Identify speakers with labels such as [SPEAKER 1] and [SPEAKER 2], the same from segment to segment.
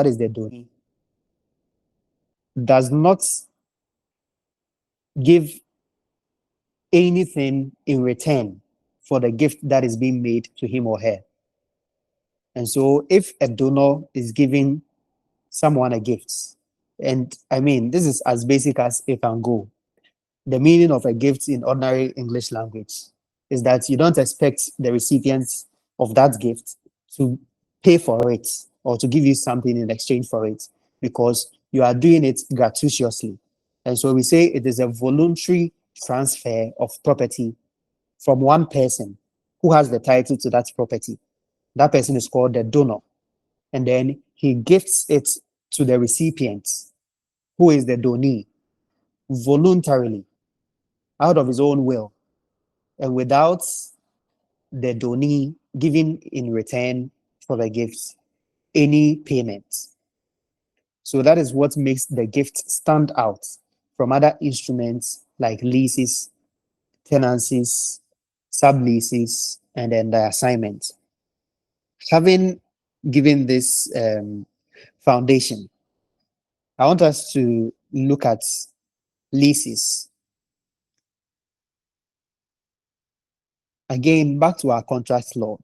[SPEAKER 1] that is the donee, does not give anything in return for the gift that is being made to him or her. And so if a donor is giving someone a gift, and I mean, this is as basic as it can go. The meaning of a gift in ordinary English language is that you don't expect the recipients of that gift to pay for it or to give you something in exchange for it, because you are doing it gratuitously. And so we say it is a voluntary transfer of property from one person who has the title to that property. That person is called the donor. And then he gifts it to the recipient, who is the donee, voluntarily, out of his own will, and without the donee giving in return for the gifts any payment. So that is what makes the gift stand out from other instruments like leases, tenancies, subleases, and then the assignment. Having given this foundation, I want us to look at leases. Again, back to our contract law.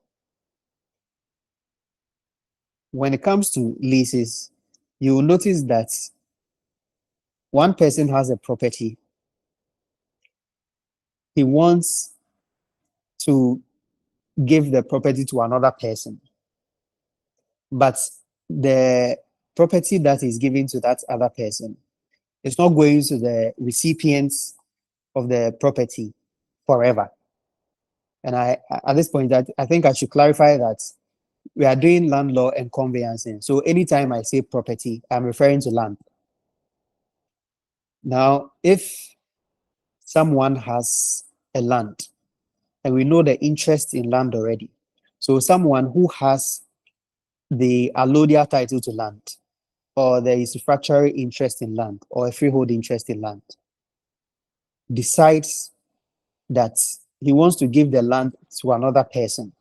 [SPEAKER 1] When it comes to leases, you will notice that one person has a property. He wants to give the property to another person, but the property that is given to that other person is not going to the recipients of the property forever. And at this point, I think I should clarify that we are doing land law and conveyancing. So anytime I say property, I'm referring to land. Now, if someone has a land and we know the interest in land already, so someone who has the allodial title to land, or there is a usufructuary interest in land, or a freehold interest in land, decides that he wants to give the land to another person,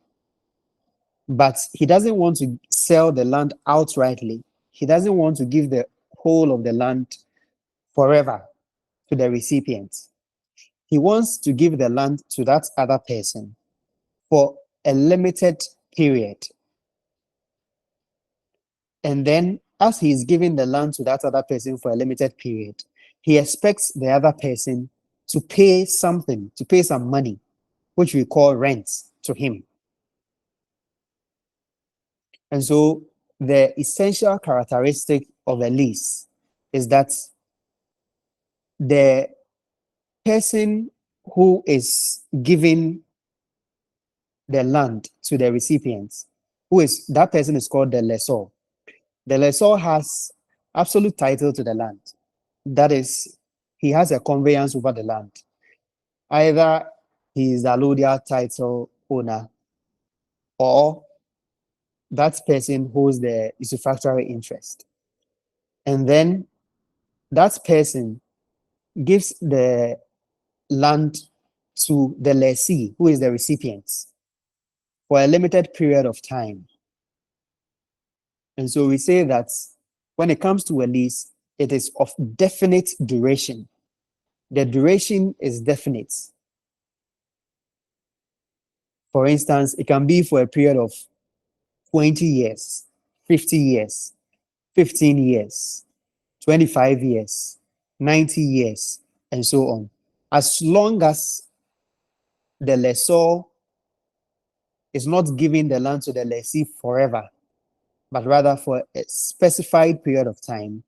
[SPEAKER 1] but he doesn't want to sell the land outrightly. He doesn't want to give the whole of the land forever to the recipient. He wants to give the land to that other person for a limited period. And then, as he is giving the land to that other person for a limited period, he expects the other person to pay something, to pay some money, which we call rent, to him. And so the essential characteristic of a lease is that the person who is giving the land to the recipient, that person is called the lessor. The lessor has absolute title to the land. That is, he has a conveyance over the land. Either he is the allodial title owner, or that person holds the usufructuary interest. And then that person gives the land to the lessee, who is the recipient, for a limited period of time. And so we say that when it comes to a lease, it is of definite duration. The duration is definite. For instance, it can be for a period of 20 years, 50 years, 15 years, 25 years, 90 years, and so on. As long as the lessor is not giving the land to the lessee forever, but rather for a specified period of time,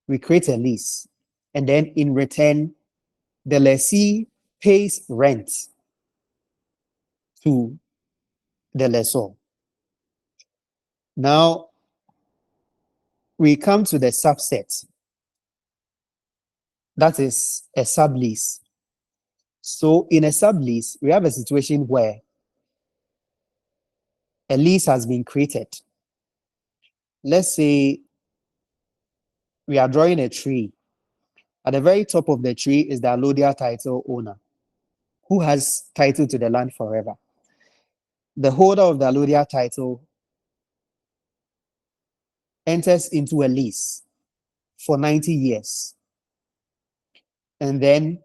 [SPEAKER 1] we create a lease. And then in return, the lessee pays rent to the lessor. Now, we come to the subset. That is a sublease. So in a sublease, we have a situation where a lease has been created. Let's say we are drawing a tree. At the very top of the tree is the allodial title owner, who has title to the land forever. The holder of the allodial title enters into a lease for 90 years. And then,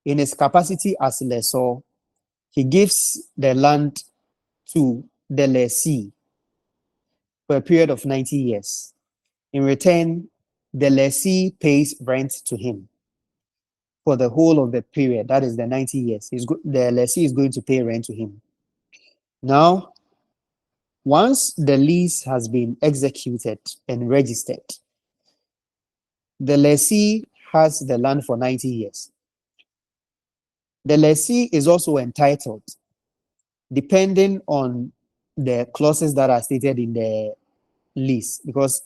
[SPEAKER 1] in his capacity as lessor, he gives the land to the lessee for a period of 90 years. In return, the lessee pays rent to him for the whole of the period. That is the 90 years. The lessee is going to pay rent to him. Now, once the lease has been executed and registered, the lessee has the land for 90 years. The lessee is also entitled, depending on the clauses that are stated in the lease, because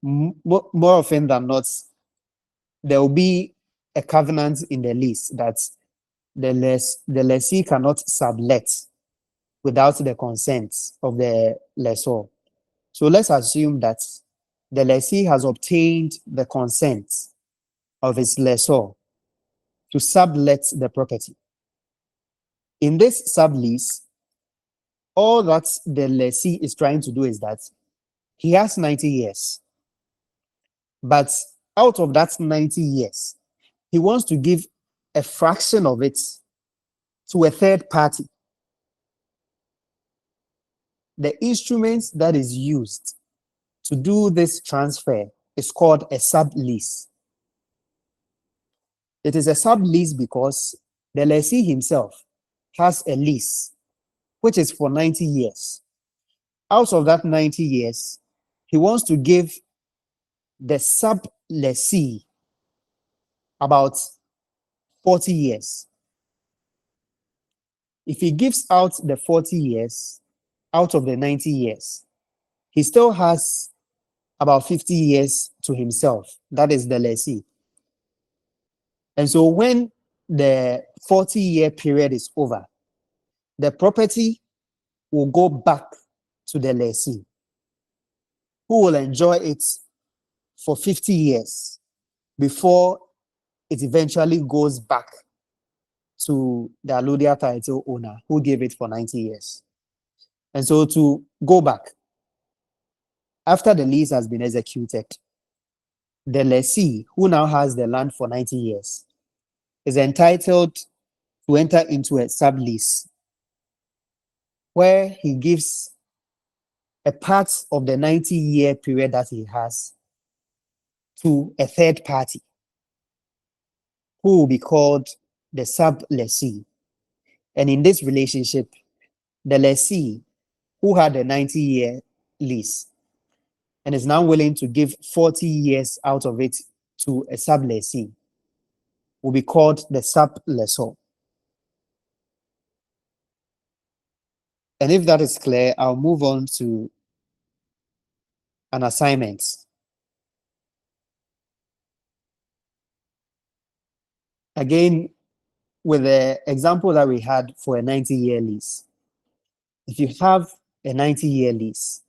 [SPEAKER 1] more often than not, there will be a covenant in the lease that the lessee cannot sublet without the consent of the lessor. So let's assume that the lessee has obtained the consent of his lessor to sublet the property. In this sublease, all that the lessee is trying to do is that he has 90 years, but out of that 90 years, he wants to give a fraction of it to a third party. The instrument that is used to do this transfer is called a sublease. It is a sublease because the lessee himself has a lease, which is for 90 years. Out of that 90 years, he wants to give the sub-lessee about 40 years. If he gives out the 40 years out of the 90 years, he still has about 50 years to himself. That is the lessee. And so when the 40-year period is over, the property will go back to the lessee, who will enjoy it for 50 years before it eventually goes back to the alluvial title owner who gave it for 90 years. And so to go back, after the lease has been executed, the lessee, who now has the land for 90 years, is entitled to enter into a sublease where he gives a part of the 90-year period that he has to a third party, who will be called the sub-lessee. And in this relationship, the lessee, who had a 90-year lease and is now willing to give 40 years out of it to a sub-lessee, will be called the sub-lessor. And if that is clear, I'll move on to an assignment. Again, with the example that we had for a 90-year lease, if you have a 90-year lease,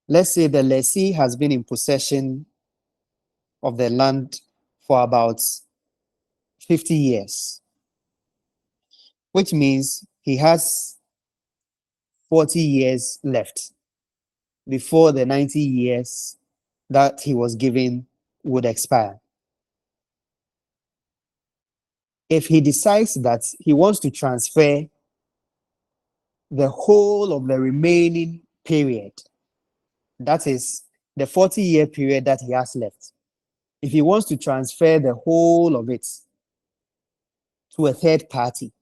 [SPEAKER 1] let's say the lessee has been in possession of the land for about 50 years, which means he has 40 years left before the 90 years that he was given would expire. If he decides that he wants to transfer the whole of the remaining period, that is the 40-year period that he has left, if he wants to transfer the whole of it to a third party,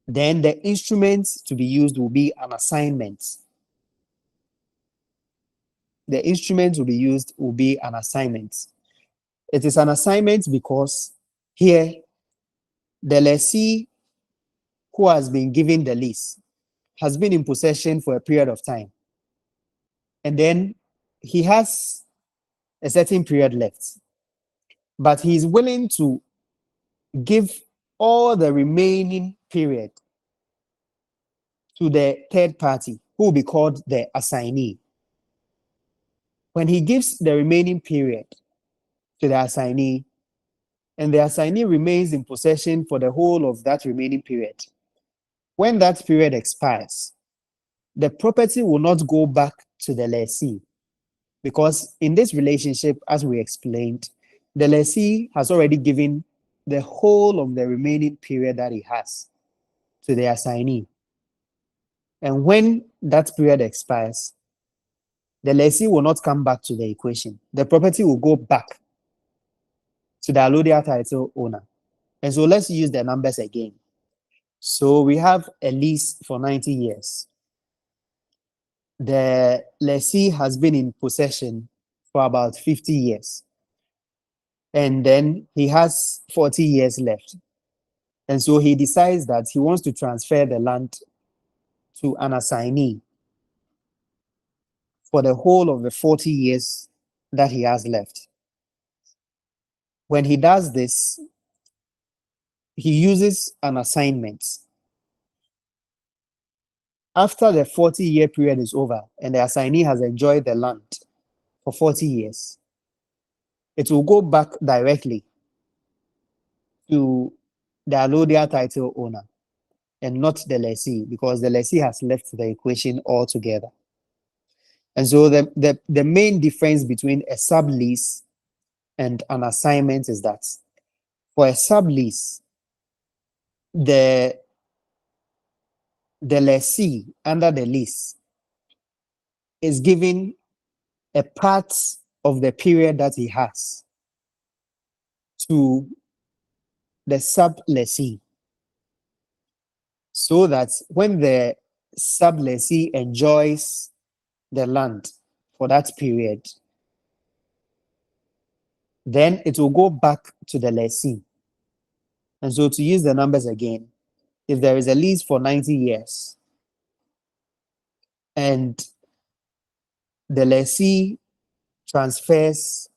[SPEAKER 1] then the instrument to be used will be an assignment. The instrument to be used will be an assignment. It is an assignment because here, the lessee who has been given the lease has been in possession for a period of time. And then he has a certain period left. But he is willing to give all the remaining period to the third party, who will be called the assignee. When he gives the remaining period to the assignee, and the assignee remains in possession for the whole of that remaining period, when that period expires, the property will not go back to the lessee, because in this relationship, as we explained, the lessee has already given the whole of the remaining period that he has to the assignee. And when that period expires, the lessee will not come back to the equation. The property will go back to the allodial title owner. And so let's use the numbers again. So we have a lease for 90 years. The lessee has been in possession for about 50 years. And then he has 40 years left. And so he decides that he wants to transfer the land to an assignee for the whole of the 40 years that he has left. When he does this, he uses an assignment. After the 40-year period is over and the assignee has enjoyed the land for 40 years, it will go back directly to the allodial title owner and not the lessee, because the lessee has left the equation altogether. And so the main difference between a sublease and an assignment is that for a sublease, the lessee under the lease is given a part of the period that he has to the sub-lessee, so that when the sub-lessee enjoys the land for that period, then it will go back to the lessee. And so to use the numbers again, if there is a lease for 90 years and the lessee transfers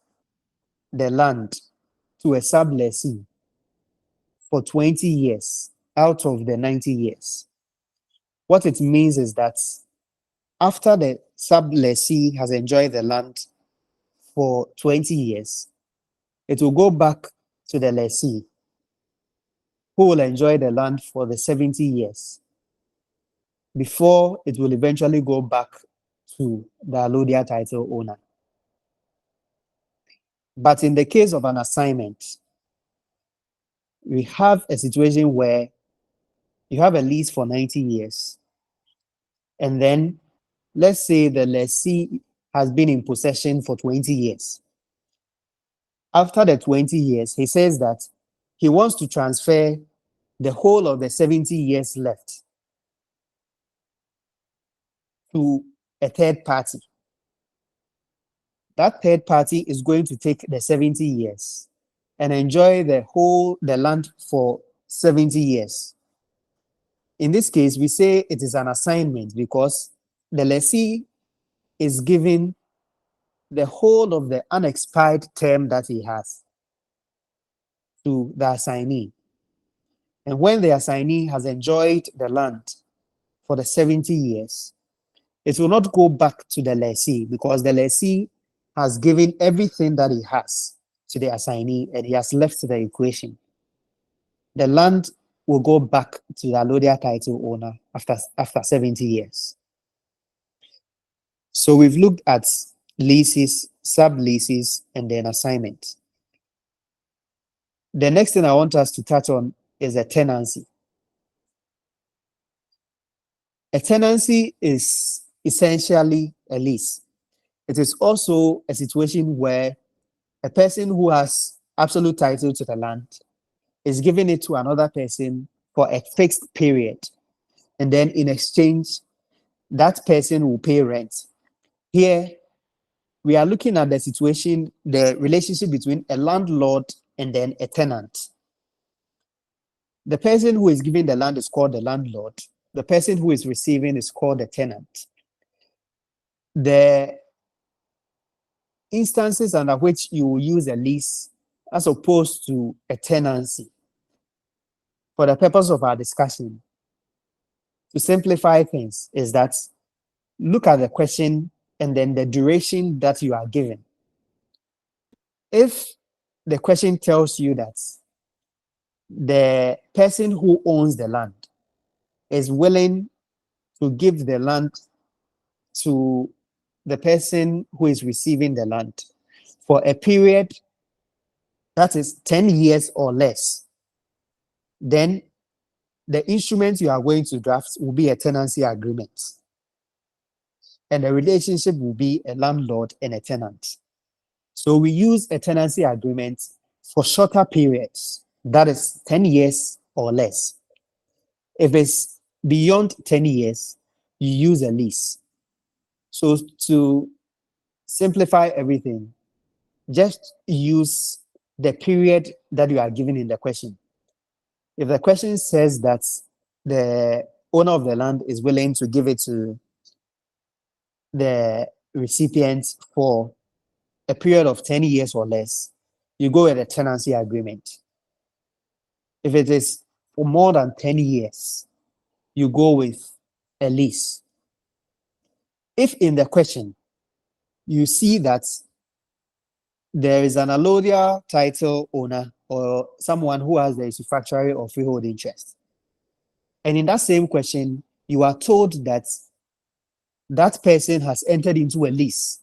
[SPEAKER 1] the land to a sub-lessee for 20 years out of the 90 years, what it means is that after the sub-lessee has enjoyed the land for 20 years, it will go back to the lessee, who will enjoy the land for the 70 years before it will eventually go back to the allodial title owner. But in the case of an assignment, we have a situation where you have a lease for 90 years, and then let's say the lessee has been in possession for 20 years. After the 20 years, he says that he wants to transfer the whole of the 70 years left to a third party. That third party is going to take the 70 years and enjoy the land for 70 years. In this case, we say it is an assignment because the lessee is given the whole of the unexpired term that he has to the assignee. And when the assignee has enjoyed the land for the 70 years, it will not go back to the lessee because the lessee has given everything that he has to the assignee and he has left the equation. The land will go back to the allodial title owner after 70 years. So we've looked at leases, sub-leases, and then assignment. The next thing I want us to touch on is a tenancy. A tenancy is essentially a lease. It is also a situation where a person who has absolute title to the land is giving it to another person for a fixed period. And then in exchange, that person will pay rent. Here, we are looking at the situation, the relationship between a landlord and then a tenant. The person who is giving the land is called the landlord. The person who is receiving is called the tenant. The instances under which you will use a lease as opposed to a tenancy, for the purpose of our discussion, to simplify things, is that look at the question and then the duration that you are given. If the question tells you that the person who owns the land is willing to give the land to the person who is receiving the land for a period that is 10 years or less, then the instrument you are going to draft will be a tenancy agreement. And the relationship will be a landlord and a tenant. So we use a tenancy agreement for shorter periods, that is 10 years or less. If it's beyond 10 years, you use a lease. So to simplify everything, just use the period that you are given in the question. If the question says that the owner of the land is willing to give it to the recipient for a period of 10 years or less, you go with a tenancy agreement. If it is for more than 10 years, you go with a lease. If in the question you see that there is an allodial title owner or someone who has the usufructuary or freehold interest, and in that same question, you are told that that person has entered into a lease,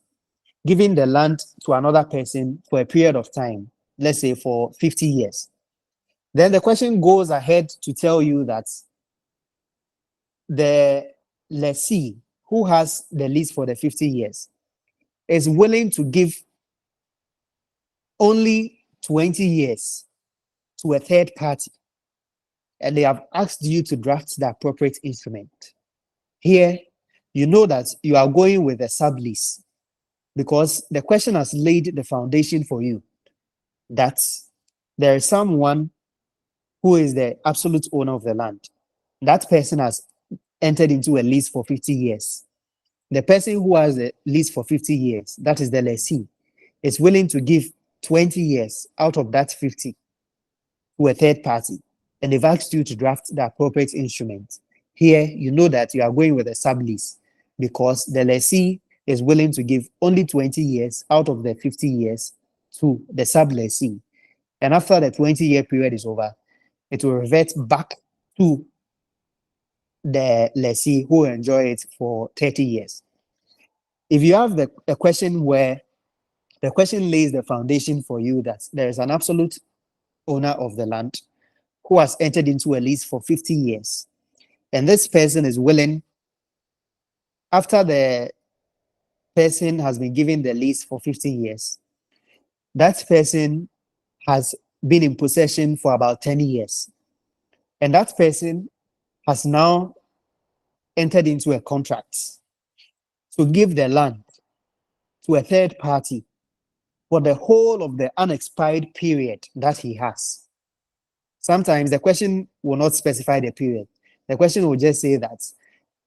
[SPEAKER 1] giving the land to another person for a period of time, let's say for 50 years. Then the question goes ahead to tell you that the lessee who has the lease for the 50 years is willing to give only 20 years to a third party, and they have asked you to draft the appropriate instrument. Here, you know that you are going with a sublease because the question has laid the foundation for you that there is someone who is the absolute owner of the land. That person has entered into a lease for 50 years. The person who has a lease for 50 years, that is the lessee, is willing to give 20 years out of that 50 to a third party, and they've asked you to draft the appropriate instrument. Here, you know that you are going with a sublease because the lessee is willing to give only 20 years out of the 50 years to the sublessee. And after the 20-year period is over, it will revert back to the lessee who will enjoy it for 30 years. If you have a question where the question lays the foundation for you that there is an absolute owner of the land who has entered into a lease for 50 years, and this person is willing, after the person has been given the lease for 50 years, that person has been in possession for about 10 years. And that person has now entered into a contract to give the land to a third party for the whole of the unexpired period that he has. Sometimes the question will not specify the period. The question will just say that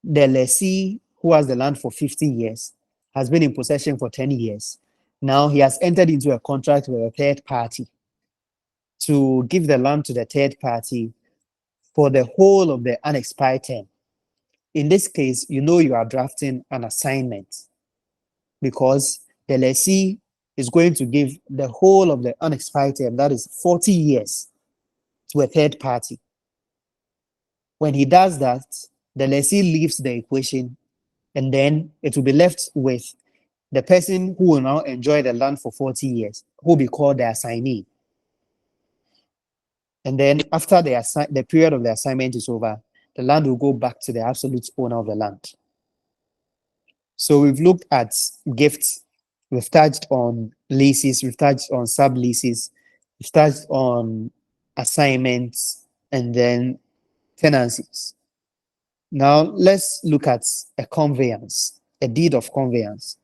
[SPEAKER 1] the lessee who has the land for 50 years has been in possession for 10 years. Now he has entered into a contract with a third party to give the land to the third party for the whole of the unexpired term. In this case, you know you are drafting an assignment because the lessee is going to give the whole of the unexpired term, that is 40 years, to a third party. When he does that, the lessee leaves the equation, and then it will be left with the person who will now enjoy the land for 40 years, who will be called the assignee. And then after the period of the assignment is over, the land will go back to the absolute owner of the land. So we've looked at gifts, we've touched on leases, we've touched on subleases, we've touched on assignments, and then tenancies. Now let's look at a conveyance, a deed of conveyance.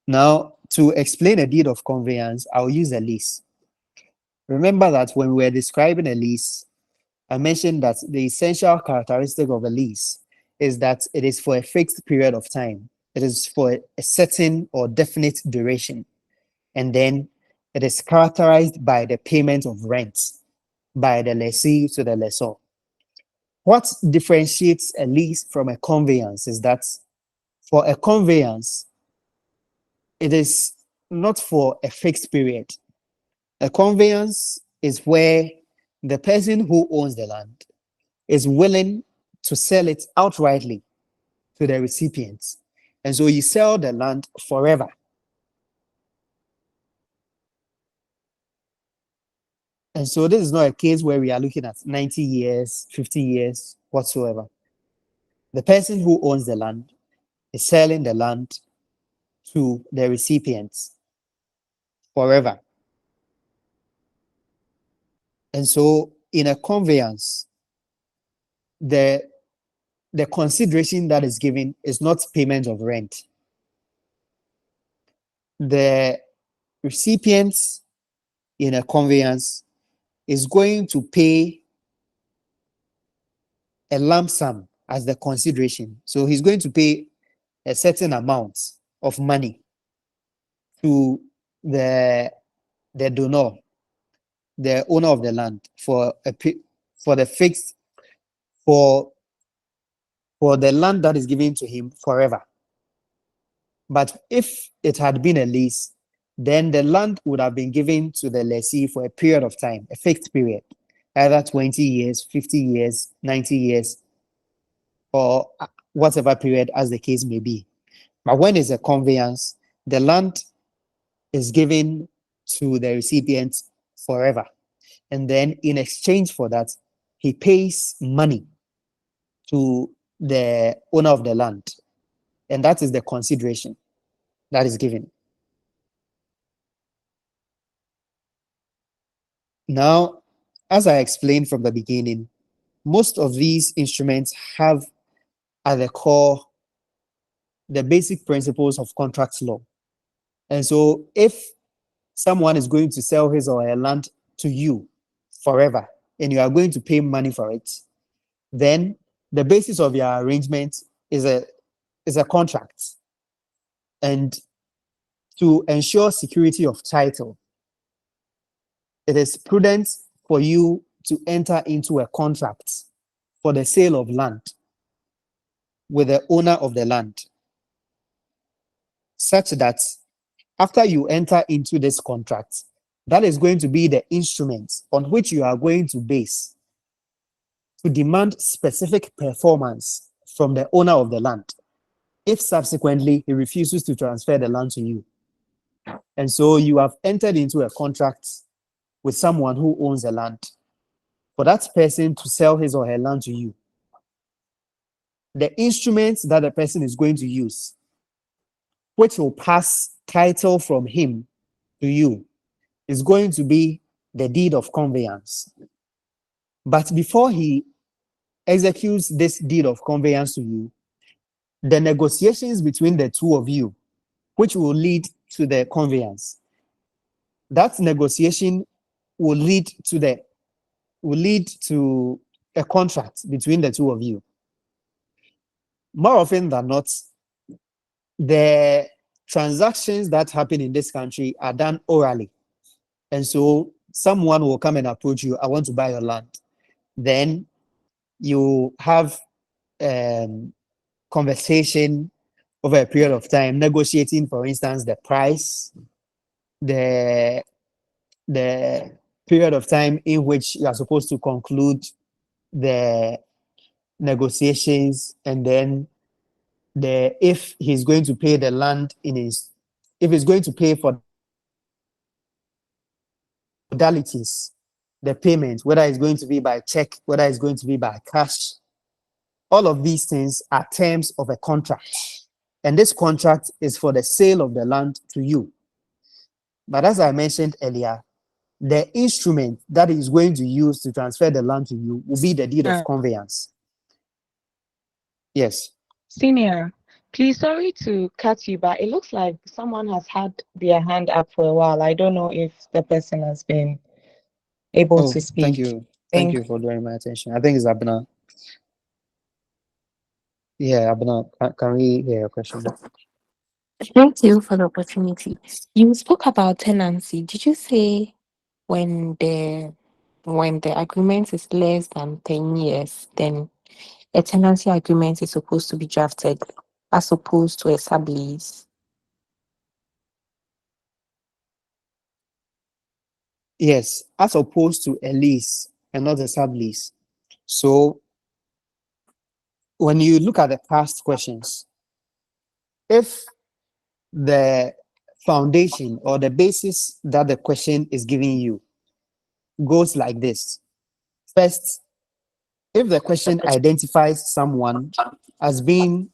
[SPEAKER 1] Now, to explain a deed of conveyance, I'll use a lease. Remember that when we were describing a lease, I mentioned that the essential characteristic of a lease is that it is for a fixed period of time. It is for a certain or definite duration. And then it is characterized by the payment of rent by the lessee to the lessor. What differentiates a lease from a conveyance is that for a conveyance, it is not for a fixed period. A conveyance is where the person who owns the land is willing to sell it outrightly to the recipients. And so you sell the land forever. And so this is not a case where we are looking at 90 years, 50 years, whatsoever. The person who owns the land is selling the land to the recipients forever. And so in a conveyance, the consideration that is given is not payment of rent. The recipients in a conveyance is going to pay a lump sum as the consideration. So he's going to pay a certain amount of money to the donor, the owner of the land, for the fixed for the land that is given to him forever. But if it had been a lease, then the land would have been given to the lessee for a period of time, a fixed period, either 20 years, 50 years, 90 years, or whatever period as the case may be. But when it's a conveyance, the land is given to the recipient forever. And then in exchange for that, he pays money to the owner of the land. And that is the consideration that is given. Now, as I explained from the beginning, most of these instruments have at the core the basic principles of contract law. And so if someone is going to sell his or her land to you forever and you are going to pay money for it, then the basis of your arrangement is a contract. And to ensure security of title, it is prudent for you to enter into a contract for the sale of land with the owner of the land, such that after you enter into this contract, that is going to be the instrument on which you are going to base to demand specific performance from the owner of the land if subsequently he refuses to transfer the land to you. And so you have entered into a contract with someone who owns the land for that person to sell his or her land to you. The instruments that the person is going to use, which will pass title from him to you, is going to be the deed of conveyance. But before he executes this deed of conveyance to you, the negotiations between the two of you, which will lead to the conveyance, that negotiation will lead to a contract between the two of you. More often than not, the transactions that happen in this country are done orally. And so someone will come and approach you, I want to buy your land. Then you have conversation over a period of time, negotiating, for instance, the price, the period of time in which you are supposed to conclude the negotiations, and then if he's going to pay the land if he's going to pay for modalities, the payment, whether it's going to be by check, whether it's going to be by cash. All of these things are terms of a contract. And this contract is for the sale of the land to you. But as I mentioned earlier, the instrument that is going to use to transfer the land to you will be the deed of conveyance. Yes.
[SPEAKER 2] Senior, please, sorry to cut you, but it looks like someone has had their hand up for a while. I don't know if the person has been able to speak.
[SPEAKER 1] Thank you. Thank you for drawing my attention. I think it's Abna. Yeah, Abna, can we hear your question?
[SPEAKER 3] Thank you for the opportunity. You spoke about tenancy. Did you say when the agreement is less than 10 years, then a tenancy agreement is supposed to be drafted as opposed to a sublease?
[SPEAKER 1] Yes, as opposed to a lease and not a sublease. So when you look at the past questions, if the foundation or the basis that the question is giving you goes like this. First, if the question identifies someone as being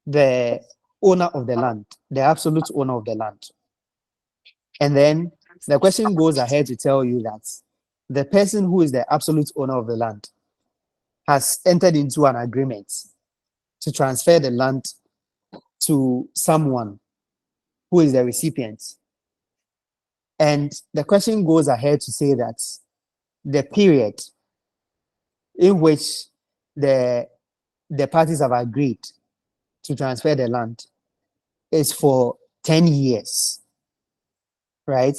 [SPEAKER 1] the owner of the land, the absolute owner of the land, and then the question goes ahead to tell you that the person who is the absolute owner of the land has entered into an agreement to transfer the land to someone who is the recipient. And the question goes ahead to say that the period in which the parties have agreed to transfer the land is for 10 years, right?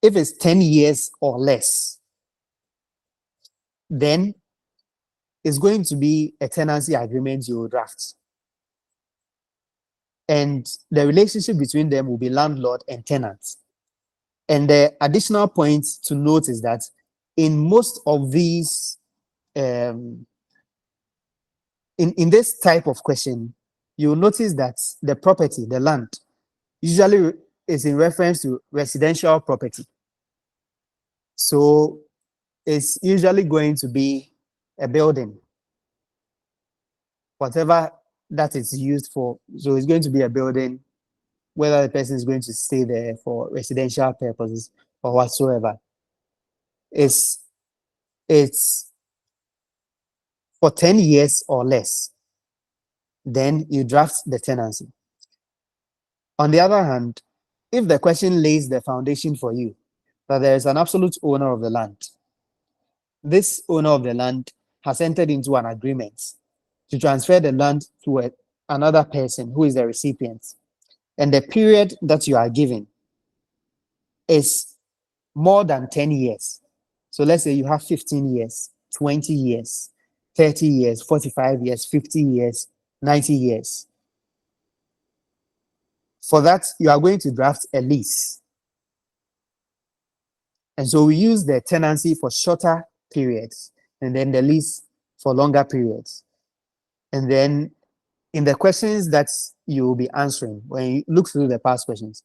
[SPEAKER 1] If it's 10 years or less, then it's going to be a tenancy agreement you will draft. And the relationship between them will be landlord and tenant. And the additional point to note is that in most of these, in this type of question, you'll notice that the property, the land, usually is in reference to residential property. So it's usually going to be a building, whatever that is used for. So it's going to be a building, whether the person is going to stay there for residential purposes or whatsoever. It's for 10 years or less. Then you draft the tenancy. On the other hand, if the question lays the foundation for you that there is an absolute owner of the land, this owner of the land has entered into an agreement to transfer the land to another person who is the recipient, and the period that you are given is more than 10 years. So let's say you have 15 years, 20 years, 30 years, 45 years, 50 years, 90 years. For that, you are going to draft a lease. And so we use the tenancy for shorter periods and then the lease for longer periods. And then in the questions that you will be answering, when you look through the past questions,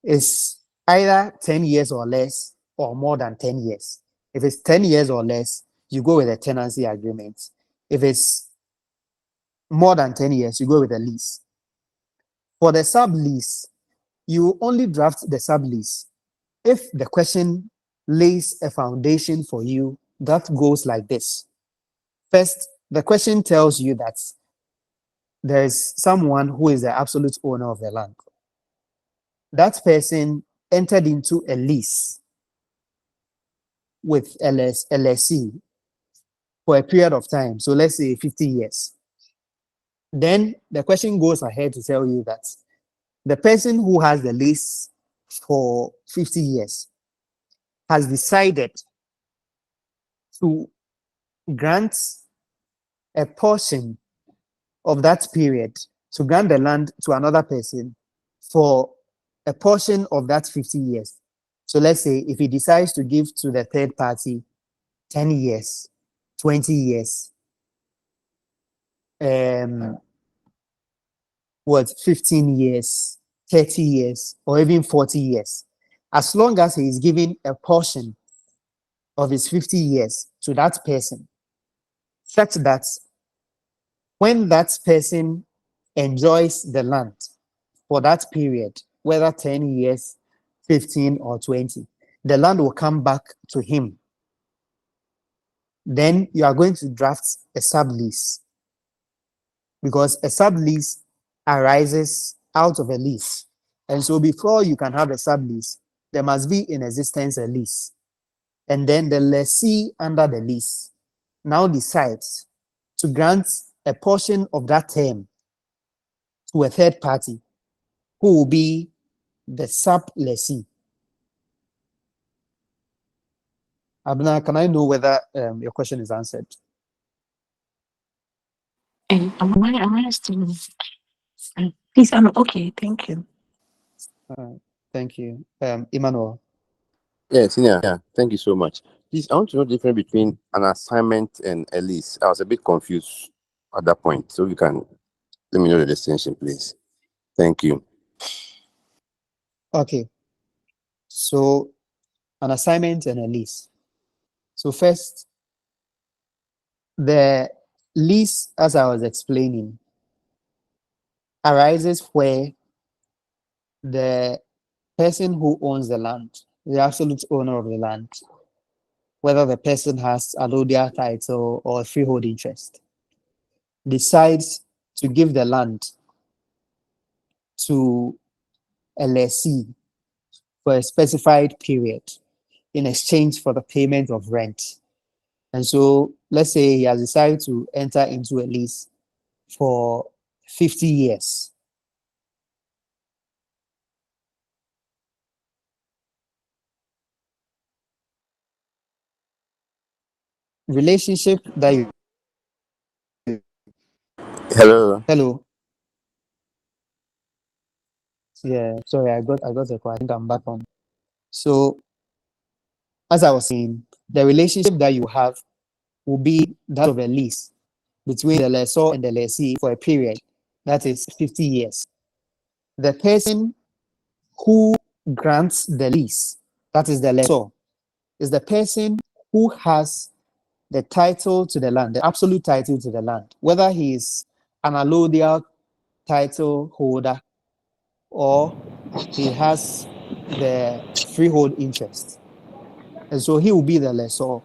[SPEAKER 1] it's either 10 years or less or more than 10 years. If it's 10 years or less, you go with a tenancy agreement. If it's more than 10 years, you go with a lease. For the sublease, you only draft the sublease if the question lays a foundation for you that goes like this. First, the question tells you that there is someone who is the absolute owner of the land. That person entered into a lease with LSE for a period of time. So let's say 50 years. Then the question goes ahead to tell you that the person who has the lease for 50 years has decided to grant a portion of that period, to grant the land to another person for a portion of that 50 years. So let's say if he decides to give to the third party 10 years, 20 years, 15 years, 30 years, or even 40 years, as long as he is giving a portion of his 50 years to that person, such that when that person enjoys the land for that period, whether 10 years, 15, or 20, the land will come back to him. Then you are going to draft a sublease, because a sublease arises out of a lease. And so before you can have a sublease, there must be in existence a lease. And then the lessee under the lease now decides to grant a portion of that term to a third party who will be the sub-lessee. Abna, can I know whether your question is answered?
[SPEAKER 3] And am I still? Please, I'm okay. Thank you.
[SPEAKER 1] Thank you. Emmanuel.
[SPEAKER 4] Yes, yeah. Thank you so much. Please, I want to know the difference between an assignment and a lease. I was a bit confused at that point. So you can let me know the distinction, please. Thank you.
[SPEAKER 1] Okay. So an assignment and a lease. So first, the lease, as I was explaining, arises where the person who owns the land, the absolute owner of the land, whether the person has allodial title or freehold interest, decides to give the land to a lessee for a specified period in exchange for the payment of rent. And so let's say he has decided to enter into a lease for 50 years. Relationship that you
[SPEAKER 4] Hello.
[SPEAKER 1] hello. Yeah, sorry, I got a call. I think I'm back on. So as I was saying, the relationship that you have will be that of a lease between the lessor and the lessee for a period that is 50 years. The person who grants the lease, that is the lessor, is the person who has the title to the land, the absolute title to the land, whether he is an allodial title holder or he has the freehold interest. And so he will be the lessor,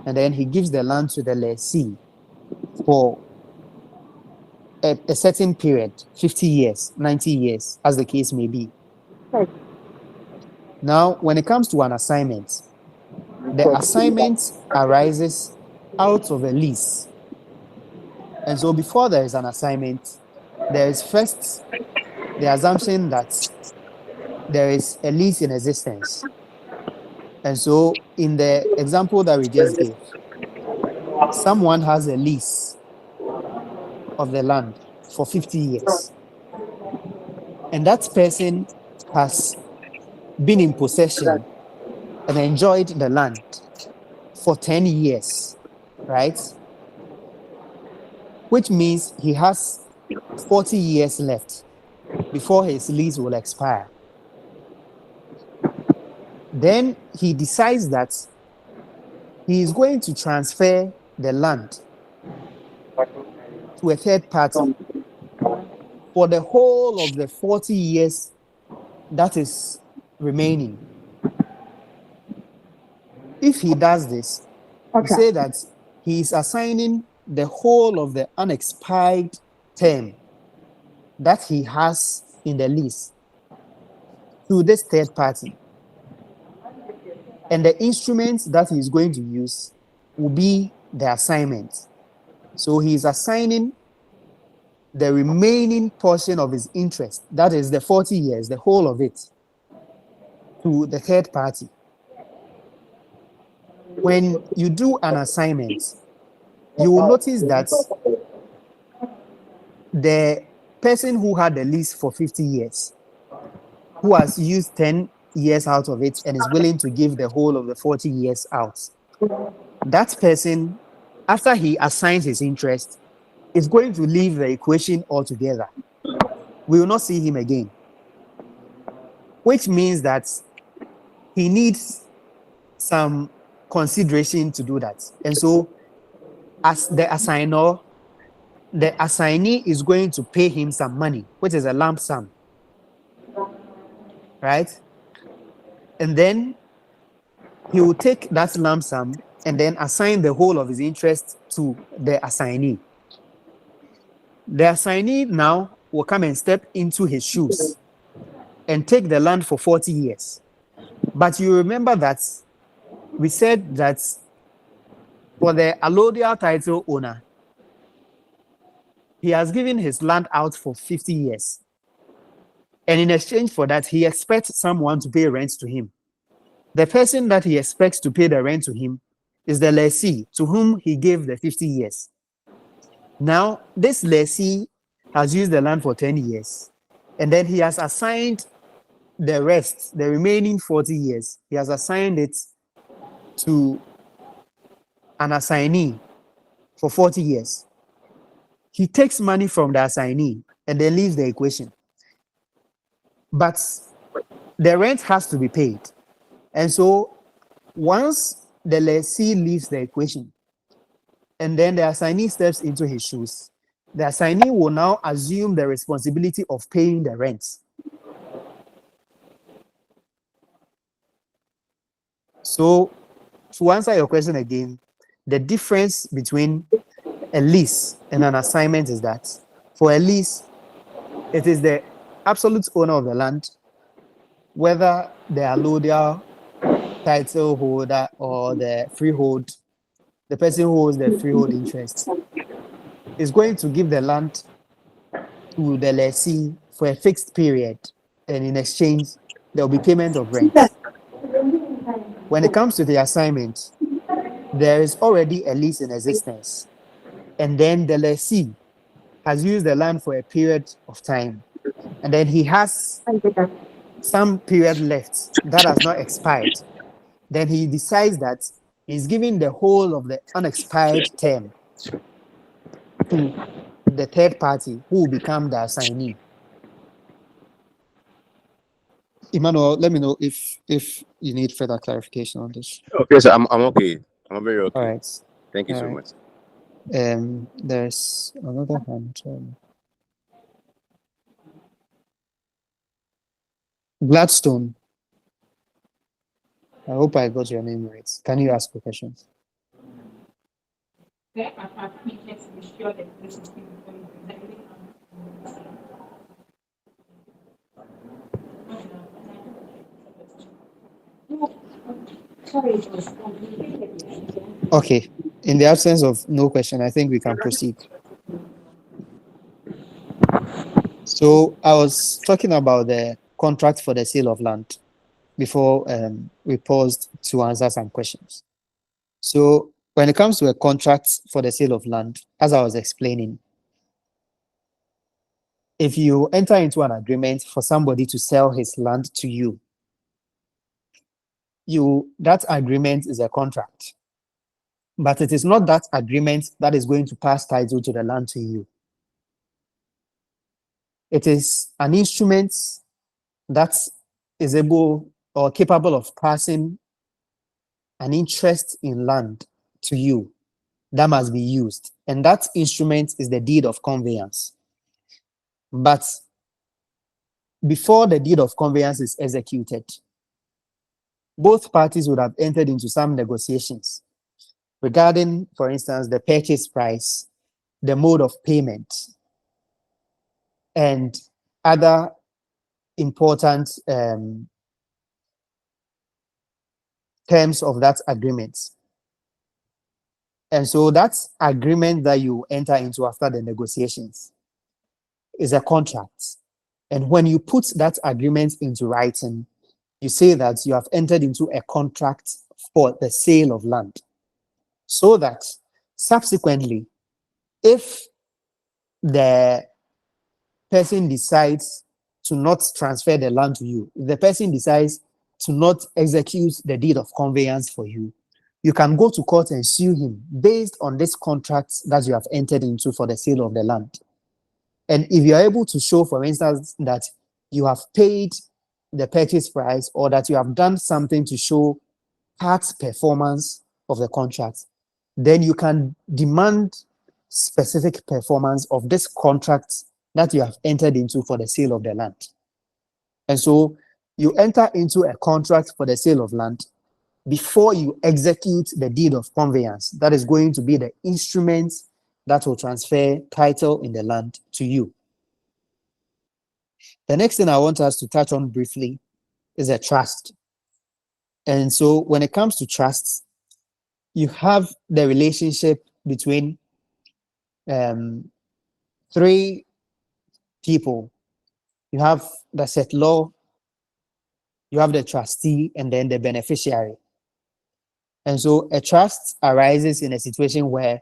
[SPEAKER 1] and then he gives the land to the lessee for a certain period, 50 years, 90 years, as the case may be. Now, when it comes to an assignment, the assignment arises out of a lease. And so before there is an assignment, there is first the assumption that there is a lease in existence. And so in the example that we just gave, someone has a lease of the land for 50 years. And that person has been in possession and enjoyed the land for 10 years, right? Which means he has 40 years left before his lease will expire. Then he decides that he is going to transfer the land to a third party for the whole of the 40 years that is remaining. If he does this, we say that he is assigning the whole of the unexpired term that he has in the lease to this third party. And the instruments that he is going to use will be the assignment. So he is assigning the remaining portion of his interest, that is the 40 years, the whole of it, to the third party. When you do an assignment, you will notice that the person who had the lease for 50 years, who has used 10 years out of it and is willing to give the whole of the 40 years out, that person, after he assigns his interest, is going to leave the equation altogether. We will not see him again, which means that he needs some consideration to do that. And so as the assigner, the assignee is going to pay him some money, which is a lump sum, right? And then he will take that lump sum and then assign the whole of his interest to the assignee. The assignee now will come and step into his shoes and take the land for 40 years. But you remember that we said that for the allodial title owner, he has given his land out for 50 years. And in exchange for that, he expects someone to pay rent to him. The person that he expects to pay the rent to him is the lessee to whom he gave the 50 years. Now, this lessee has used the land for 10 years, and then he has assigned the rest, the remaining 40 years, he has assigned it to an assignee for 40 years. He takes money from the assignee and then leaves the equation. But the rent has to be paid. And so once the lessee leaves the equation and then the assignee steps into his shoes, the assignee will now assume the responsibility of paying the rent. So to answer your question again, the difference between a lease and an assignment is that for a lease, it is the absolute owner of the land, whether the allodial title holder or the freehold, the person who holds the freehold interest is going to give the land to the lessee for a fixed period, and in exchange, there will be payment of rent. When it comes to the assignment, there is already a lease in existence, and then the lessee has used the land for a period of time, and then he has some period left that has not expired. Then he decides that he's giving the whole of the unexpired term to the third party who will become the assignee. Emmanuel, let me know if you need further clarification on this.
[SPEAKER 4] Okay, so I'm okay. I'm very okay.
[SPEAKER 1] All right.
[SPEAKER 4] Thank you
[SPEAKER 1] All
[SPEAKER 4] so
[SPEAKER 1] right.
[SPEAKER 4] much.
[SPEAKER 1] There's another hand. Gladstone. I hope I got your name right. Can you ask the questions? Okay. In the absence of no question, I think we can proceed. So I was talking about the contract for the sale of land before we paused to answer some questions. So when it comes to a contract for the sale of land, as I was explaining, if you enter into an agreement for somebody to sell his land to you, that agreement is a contract. But it is not that agreement that is going to pass title to the land to you. It is an instrument that is able or capable of passing an interest in land to you that must be used. And that instrument is the deed of conveyance. But before the deed of conveyance is executed, both parties would have entered into some negotiations regarding, for instance, the purchase price, the mode of payment, and other important terms of that agreement. And so that agreement that you enter into after the negotiations is a contract. And when you put that agreement into writing, you say that you have entered into a contract for the sale of land. So that subsequently, if the person decides to not transfer the land to you, if the person decides to not execute the deed of conveyance for you, you can go to court and sue him based on this contract that you have entered into for the sale of the land. And if you are able to show, for instance, that you have paid the purchase price or that you have done something to show past performance of the contract, then you can demand specific performance of this contract that you have entered into for the sale of the land. And so you enter into a contract for the sale of land before you execute the deed of conveyance. That is going to be the instrument that will transfer title in the land to you. The next thing I want us to touch on briefly is a trust. And so when it comes to trusts, you have the relationship between three people. You have the settlor, you have the trustee, and then the beneficiary. And so a trust arises in a situation where,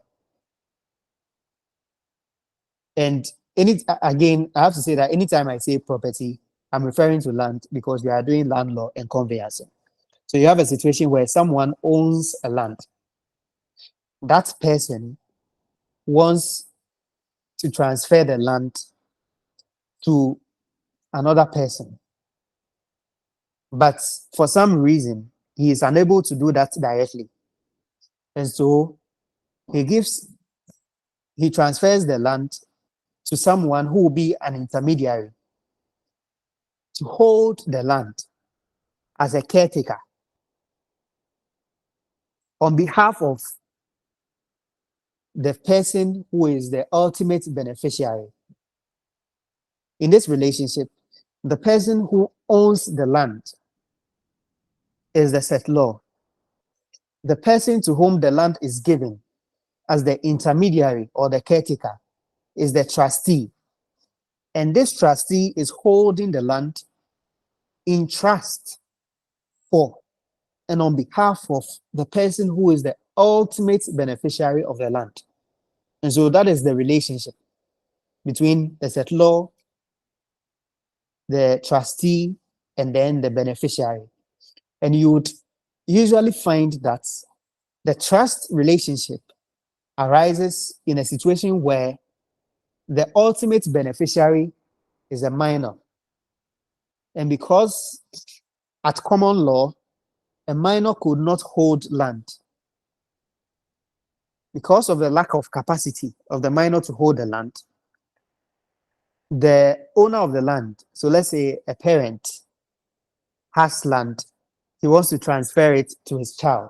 [SPEAKER 1] and again, I have to say that anytime I say property, I'm referring to land because we are doing land law and conveyancing. So you have a situation where someone owns a land. that person wants to transfer the land to another person, but for some reason he is unable to do that directly, and so he transfers the land to someone who will be an intermediary to hold the land as a caretaker on behalf of the person who is the ultimate beneficiary. In this relationship, the person who owns the land is the settlor. The person to whom the land is given as the intermediary or the caretaker is the trustee. And this trustee is holding the land in trust for and on behalf of the person who is the ultimate beneficiary of the land. And so that is the relationship between the settlor, the trustee, and then the beneficiary. And you would usually find that the trust relationship arises in a situation where the ultimate beneficiary is a minor. And because at common law, a minor could not hold land, because of the lack of capacity of the minor to hold the land, the owner of the land, so let's say a parent has land, he wants to transfer it to his child.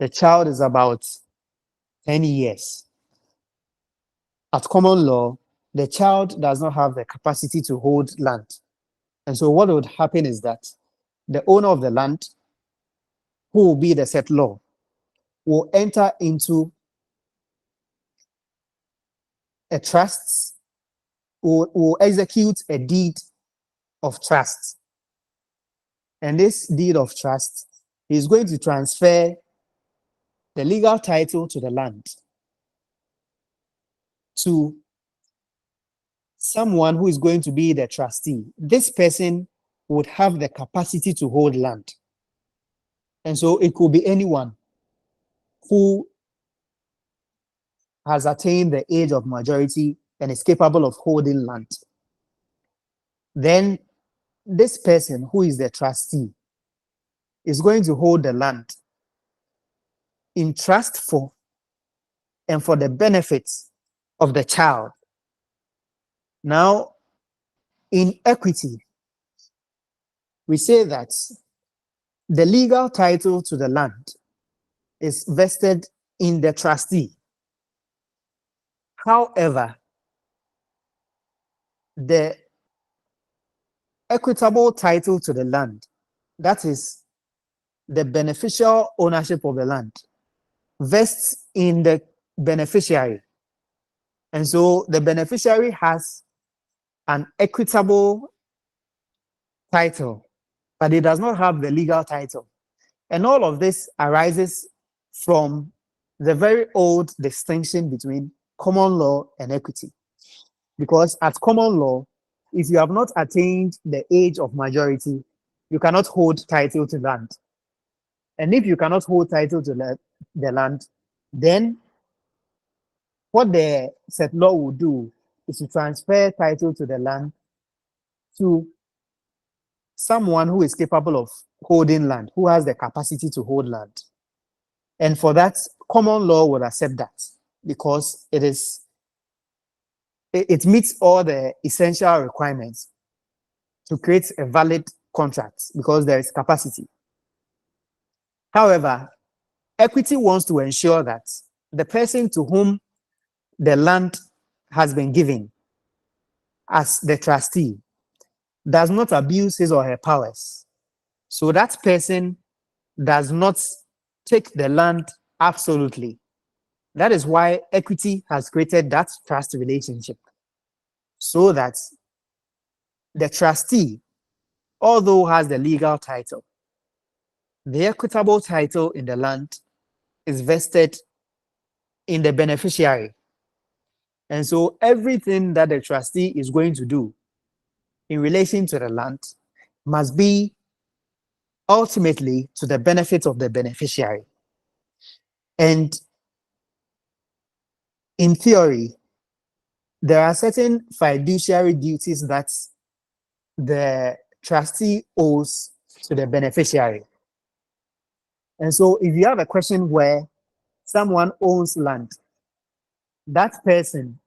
[SPEAKER 1] The child is about 10 years. At common law, the child does not have the capacity to hold land. And so what would happen is that the owner of the land, who will be the settlor, will enter into a trust, will execute a deed of trust. And this deed of trust is going to transfer the legal title to the land to someone who is going to be the trustee. This person would have the capacity to hold land. And so it could be anyone who has attained the age of majority and is capable of holding land. Then this person who is the trustee is going to hold the land in trust for and for the benefits of the child. Now, in equity, we say that the legal title to the land is vested in the trustee. However, the equitable title to the land, that is the beneficial ownership of the land, vests in the beneficiary. And so the beneficiary has an equitable title, but it does not have the legal title. And all of this arises from the very old distinction between common law and equity. Because at common law, if you have not attained the age of majority, you cannot hold title to land. And if you cannot hold title to the land, then what the settlor will do is to transfer title to the land to someone who is capable of holding land, who has the capacity to hold land. And for that, common law would accept that because it meets all the essential requirements to create a valid contract because there is capacity. However, equity wants to ensure that the person to whom the land has been given as the trustee does not abuse his or her powers. So that person does not take the land absolutely. That is why equity has created that trust relationship, so that the trustee, although has the legal title, the equitable title in the land is vested in the beneficiary. And so everything that the trustee is going to do in relation to the land must be ultimately to the benefit of the beneficiary. And in theory, there are certain fiduciary duties that the trustee owes to the beneficiary. And so if you have a question where someone owns land, that person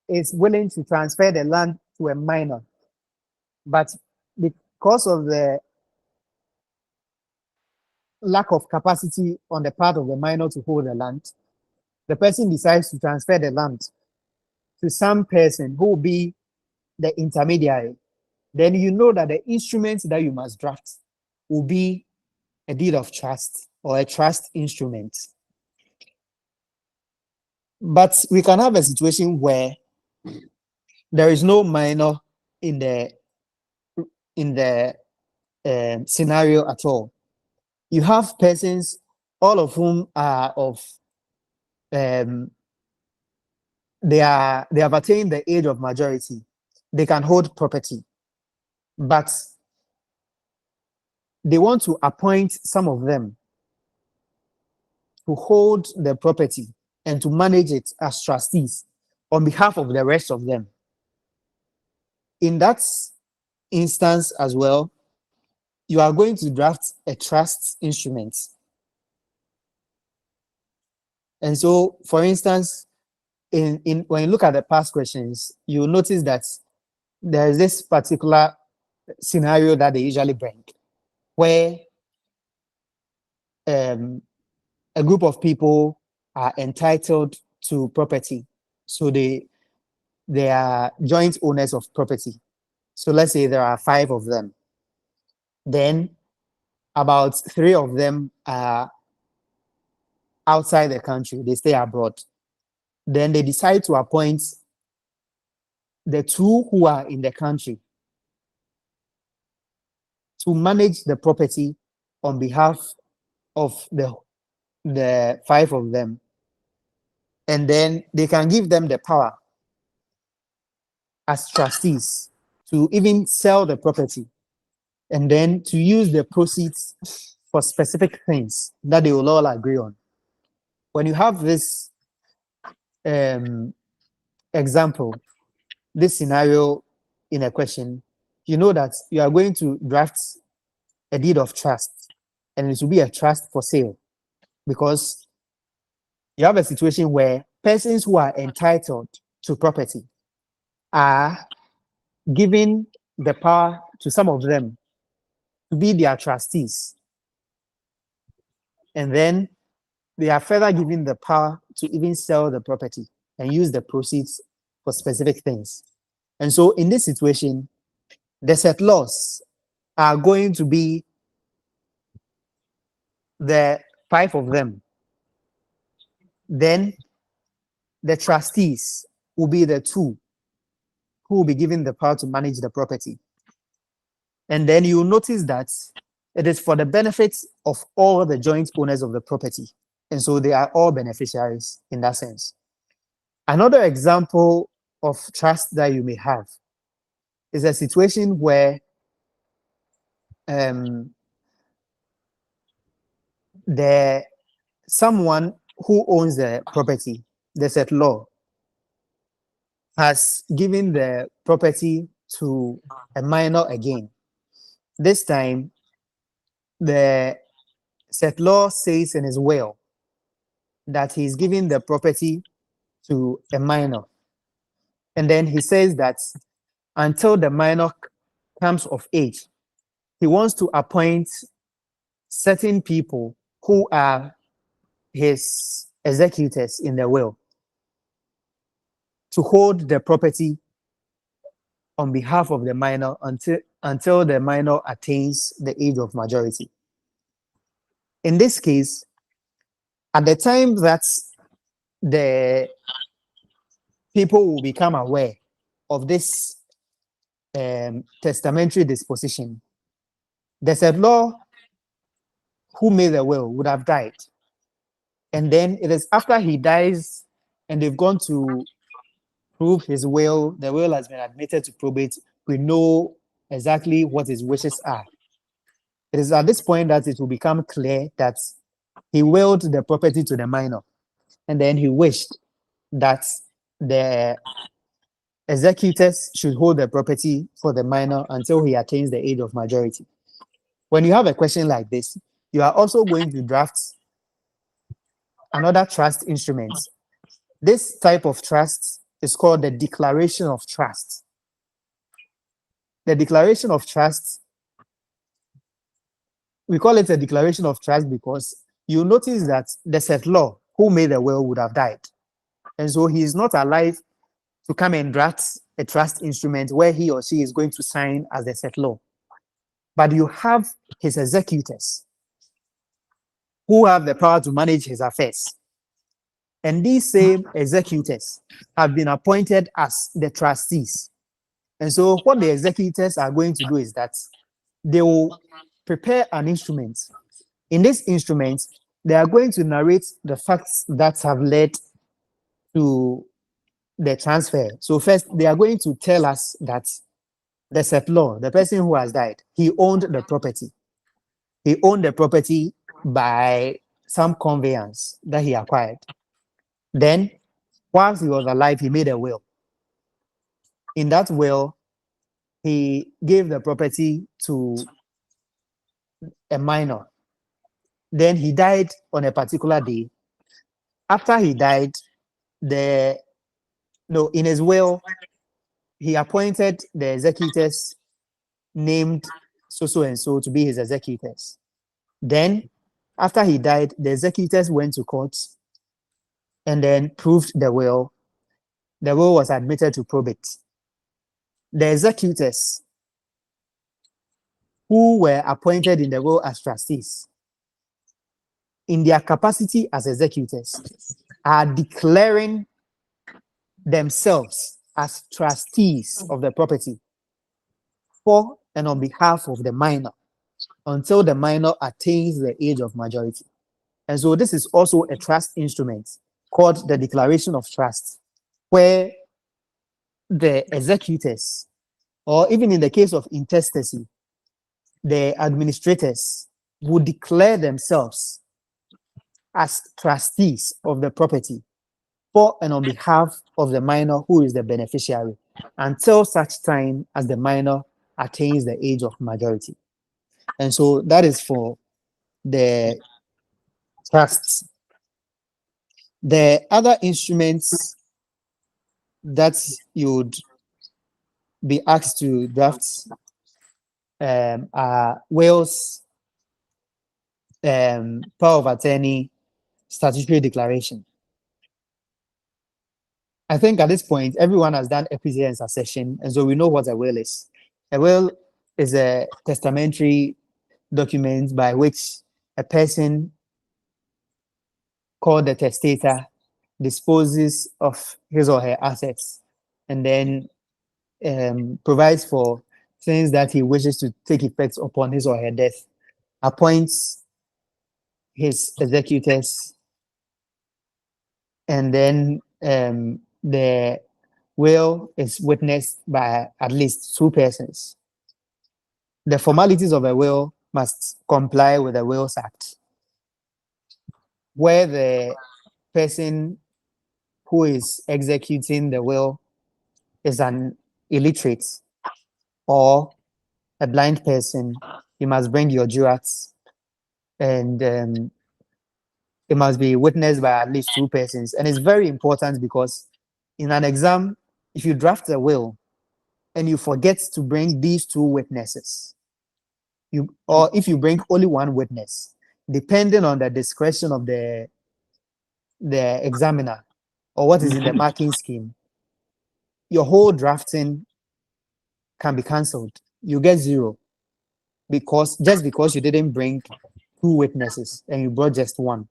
[SPEAKER 1] is willing to transfer the land to a minor, but because of the lack of capacity on the part of the minor to hold the land, the person decides to transfer the land to some person who will be the intermediary. Then you know that the instrument that you must draft will be a deed of trust or a trust instrument. But we can have a situation where there is no minor in the scenario at all. You have persons, all of whom are of they have attained the age of majority. They can hold property, but they want to appoint some of them to hold the property and to manage it as trustees on behalf of the rest of them. In that instance as well, you are going to draft a trust instrument. And so, for instance, in when you look at the past questions, you'll notice that there is this particular scenario that they usually bring, where a group of people are entitled to property. So they are joint owners of property. So let's say there are 5 of them. Then about 3 of them are outside the country, they stay abroad. Then they decide to appoint the 2 who are in the country to manage the property on behalf of the 5 of them. And then they can give them the power as trustees to even sell the property and then to use the proceeds for specific things that they will all agree on. When you have this example, this scenario in a question, you know that you are going to draft a deed of trust and it will be a trust for sale, because you have a situation where persons who are entitled to property are giving the power to some of them to be their trustees. And then they are further given the power to even sell the property and use the proceeds for specific things. And so in this situation, the settlors are going to be the 5 of them. Then the trustees will be the 2 who will be given the power to manage the property. And then you'll notice that it is for the benefit of all the joint owners of the property. And so they are all beneficiaries in that sense. Another example of trust that you may have is a situation where someone who owns the property, the settlor, has given the property to a minor again. This time, the settlor says in his will that he's giving the property to a minor. And then he says that until the minor comes of age, he wants to appoint certain people who are his executors in the will to hold the property on behalf of the minor until the minor attains the age of majority. In this case, at the time that the people will become aware of this testamentary disposition, the settlor who made the will would have died. And then it is after he dies and they've gone to prove his will, the will has been admitted to probate, we know exactly what his wishes are. It is at this point that it will become clear that he willed the property to the minor. and then he wished that the executors should hold the property for the minor until he attains the age of majority. When you have a question like this, you are also going to draft another trust instrument. This type of trust is called the declaration of trust. The declaration of trust, we call it a declaration of trust because you notice that the settlor who made the will would have died. And so he is not alive to come and draft a trust instrument where he or she is going to sign as the settlor. But you have his executors who have the power to manage his affairs. And these same executors have been appointed as the trustees. And so what the executors are going to do is that they will prepare an instrument. In this instrument, they are going to narrate the facts that have led to the transfer. So first, they are going to tell us that the settlor, the person who has died, he owned the property. He owned the property by some conveyance that he acquired. Then, whilst he was alive, he made a will. In that will, he gave the property to a minor. Then he died on a particular day. After he died, in his will, he appointed the executors named so and so to be his executors. Then, after he died, the executors went to court and then proved the will. The will was admitted to probate. The executors who were appointed in the will as trustees, in their capacity as executors, are declaring themselves as trustees of the property for and on behalf of the minor until the minor attains the age of majority. And so this is also a trust instrument called the Declaration of Trust, where the executors, or even in the case of intestacy, the administrators would declare themselves as trustees of the property for and on behalf of the minor who is the beneficiary until such time as the minor attains the age of majority. And so that is for the trusts. The other instruments that you would be asked to draft are wills, power of attorney, statutory declaration. I think at this point, everyone has done equity and succession, and so we know what a will is. A will is a testamentary document by which a person called the testator disposes of his or her assets and then provides for things that he wishes to take effect upon his or her death, appoints his executors, and then the will is witnessed by at least two persons. The formalities of a will must comply with the Wills Act, where the person who is executing the will is an illiterate or a blind person. You must bring your jurats, and it must be witnessed by at least two persons. And it's very important because in an exam, if you draft a will and you forget to bring these two witnesses, or if you bring only one witness, depending on the discretion of the examiner or what is in the marking scheme, your whole drafting can be cancelled. You get zero because you didn't bring two witnesses and you brought just one.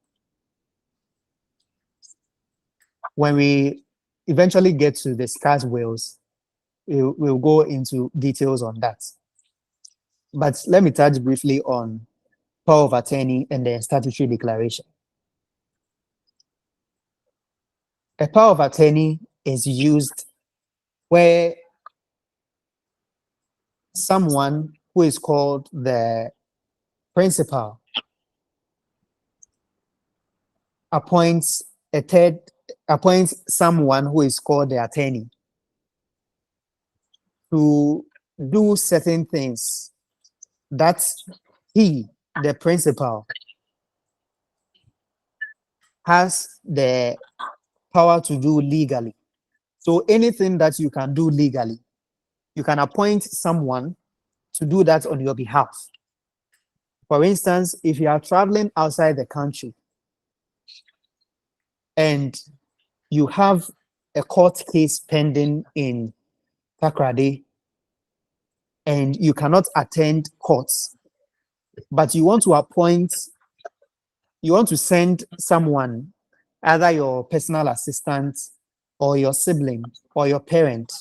[SPEAKER 1] When we eventually get to discuss wills, we'll go into details on that. But let me touch briefly on power of attorney and the statutory declaration. A power of attorney is used where someone who is called the principal appoints a third appoints someone who is called the attorney to do certain things that he, the principal, has the power to do legally. So anything that you can do legally, you can appoint someone to do that on your behalf. For instance, if you are traveling outside the country and you have a court case pending in Takrady and you cannot attend courts, but you want to send someone, either your personal assistant or your sibling or your parent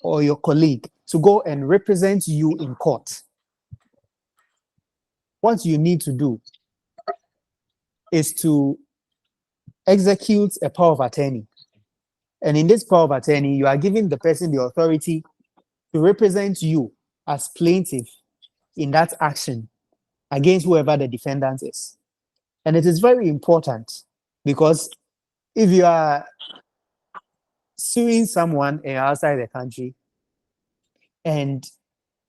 [SPEAKER 1] or your colleague, to go and represent you in court. What you need to do is to execute a power of attorney. And in this power of attorney, you are giving the person the authority to represent you as plaintiff in that action against whoever the defendant is. And it is very important because if you are suing someone outside the country and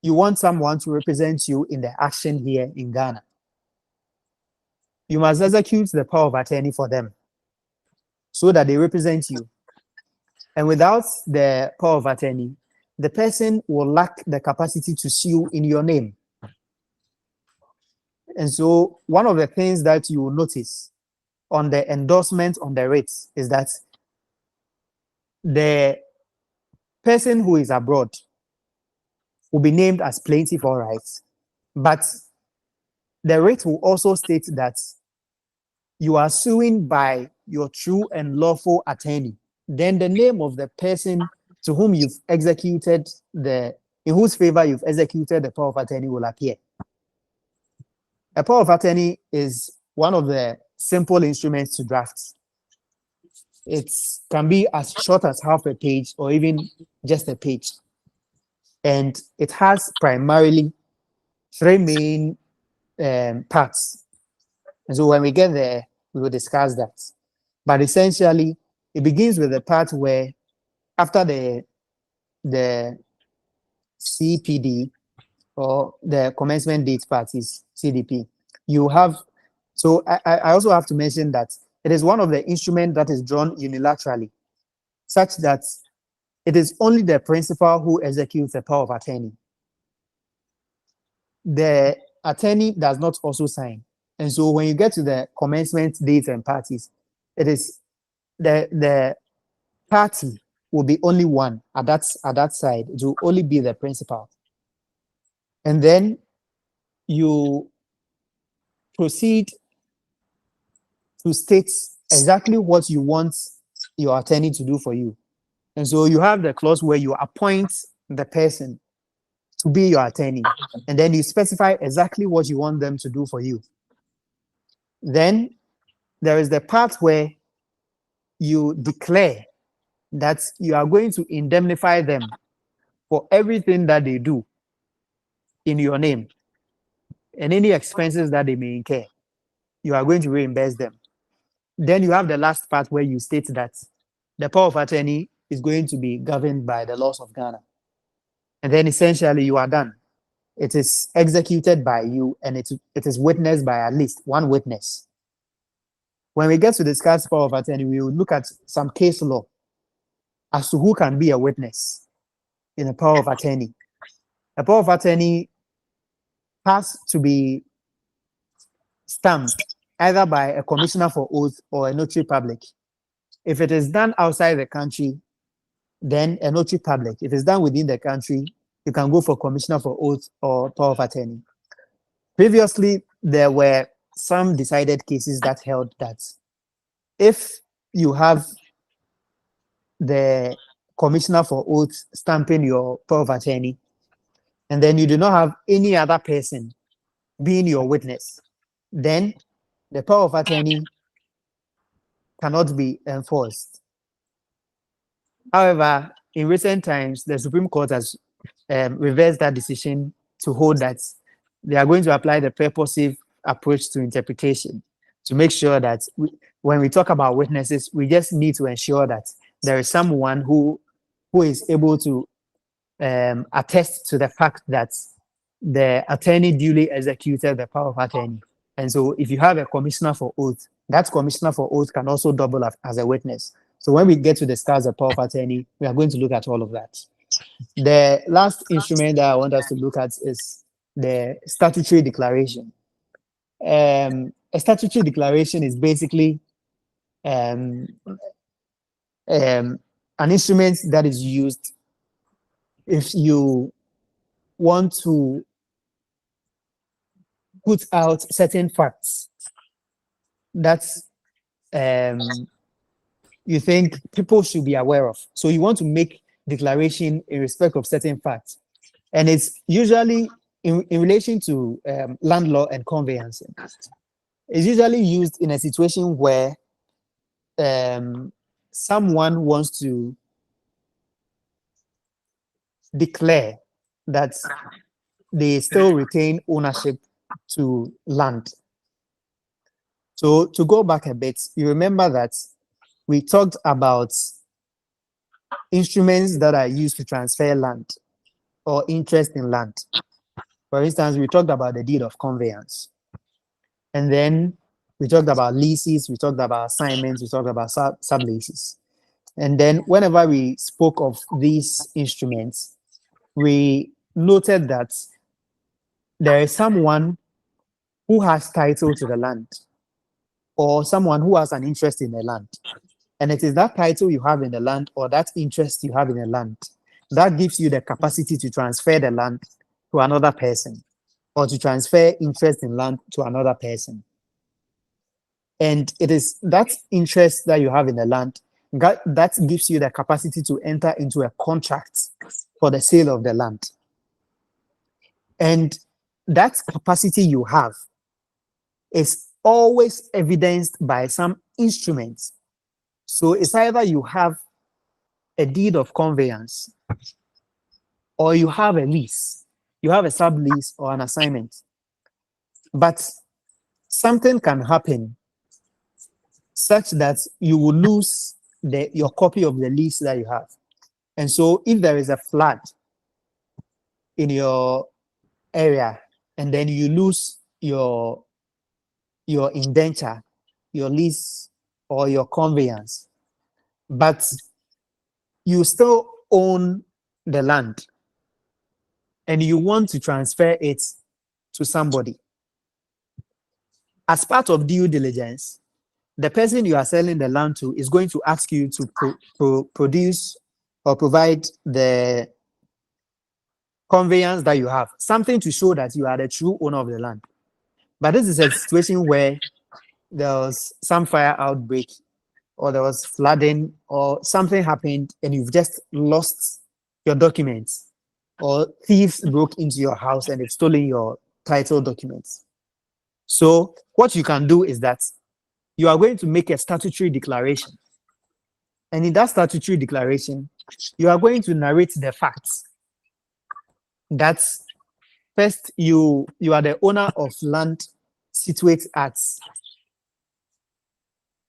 [SPEAKER 1] you want someone to represent you in the action here in Ghana, you must execute the power of attorney for them so that they represent you. And without the power of attorney, the person will lack the capacity to sue in your name. And so one of the things that you will notice on the endorsement on the rates is that the person who is abroad will be named as plaintiff, all right, but the rate will also state that you are suing by your true and lawful attorney. Then the name of the person to whom you've executed in whose favor you've executed the power of attorney will appear. A power of attorney is one of the simple instruments to draft. It can be as short as half a page or even just a page. And it has primarily three main parts. And so when we get there, we will discuss that. But essentially, it begins with the part where after the CPD or the commencement date parties, CDP, you have, so I also have to mention that it is one of the instruments that is drawn unilaterally, such that it is only the principal who executes the power of attorney. The attorney does not also sign. And so when you get to the commencement dates and parties, it is the party will be only one at that side. It will only be the principal. And then you proceed to state exactly what you want your attorney to do for you. And so you have the clause where you appoint the person to be your attorney, and then you specify exactly what you want them to do for you. Then there is the part where you declare that you are going to indemnify them for everything that they do in your name and any expenses that they may incur. You are going to reimburse them. Then you have the last part where you state that the power of attorney is going to be governed by the laws of Ghana. And then essentially you are done. It is executed by you, and it is witnessed by at least one witness. When we get to discuss power of attorney, we will look at some case law as to who can be a witness in a power of attorney. A power of attorney has to be stamped either by a commissioner for oath or a notary public. If it is done outside the country, then a notary public. If it's done within the country, you can go for commissioner for oath or power of attorney. Previously, there were some decided cases that held that if you have the commissioner for oath stamping your power of attorney, and then you do not have any other person being your witness, then the power of attorney cannot be enforced. However, in recent times, the Supreme Court has reversed that decision to hold that they are going to apply the purposive approach to interpretation to make sure that when we talk about witnesses, we just need to ensure that there is someone who is able to attest to the fact that the attorney duly executed the power of attorney. And so if you have a commissioner for oath, that commissioner for oath can also double as a witness. So when we get to discuss the power of attorney, we are going to look at all of that. The last instrument that I want us to look at is the statutory declaration. A statutory declaration is basically an instrument that is used if you want to put out certain facts that you think people should be aware of. So you want to make declaration in respect of certain facts. And it's usually in relation to land law and conveyancing. It's usually used in a situation where someone wants to declare that they still retain ownership to land. So to go back a bit, you remember that we talked about instruments that are used to transfer land or interest in land. For instance, we talked about the deed of conveyance. And then we talked about leases, we talked about assignments, we talked about subleases. And then whenever we spoke of these instruments, we noted that there is someone who has title to the land or someone who has an interest in the land. And it is that title you have in the land or that interest you have in the land that gives you the capacity to transfer the land to another person or to transfer interest in land to another person. And it is that interest that you have in the land that gives you the capacity to enter into a contract for the sale of the land. And that capacity you have is always evidenced by some instruments. So it's either you have a deed of conveyance or you have a lease, you have a sublease or an assignment. But something can happen such that you will lose your copy of the lease that you have. And so if there is a flood in your area and then you lose your indenture, your lease or your conveyance, but you still own the land and you want to transfer it to somebody. As part of due diligence, the person you are selling the land to is going to ask you to produce or provide the conveyance that you have, something to show that you are the true owner of the land. But this is a situation where there was some fire outbreak or there was flooding or something happened and you've just lost your documents or thieves broke into your house and they've stolen your title documents. So what you can do is that you are going to make a statutory declaration. And in that statutory declaration, you are going to narrate the facts that first you are the owner of land situated at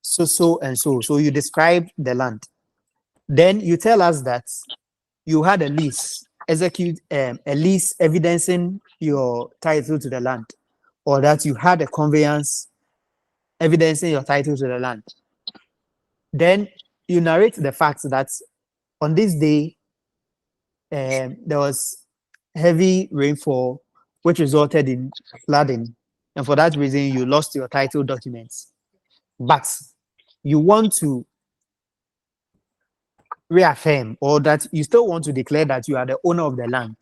[SPEAKER 1] so and so. So you describe the land. Then you tell us that you had a lease, execute a lease evidencing your title to the land, or that you had a conveyance evidencing your title to the land. Then you narrate the fact that on this day, there was heavy rainfall, which resulted in flooding. And for that reason, you lost your title documents. But you want to reaffirm or that you still want to declare that you are the owner of the land.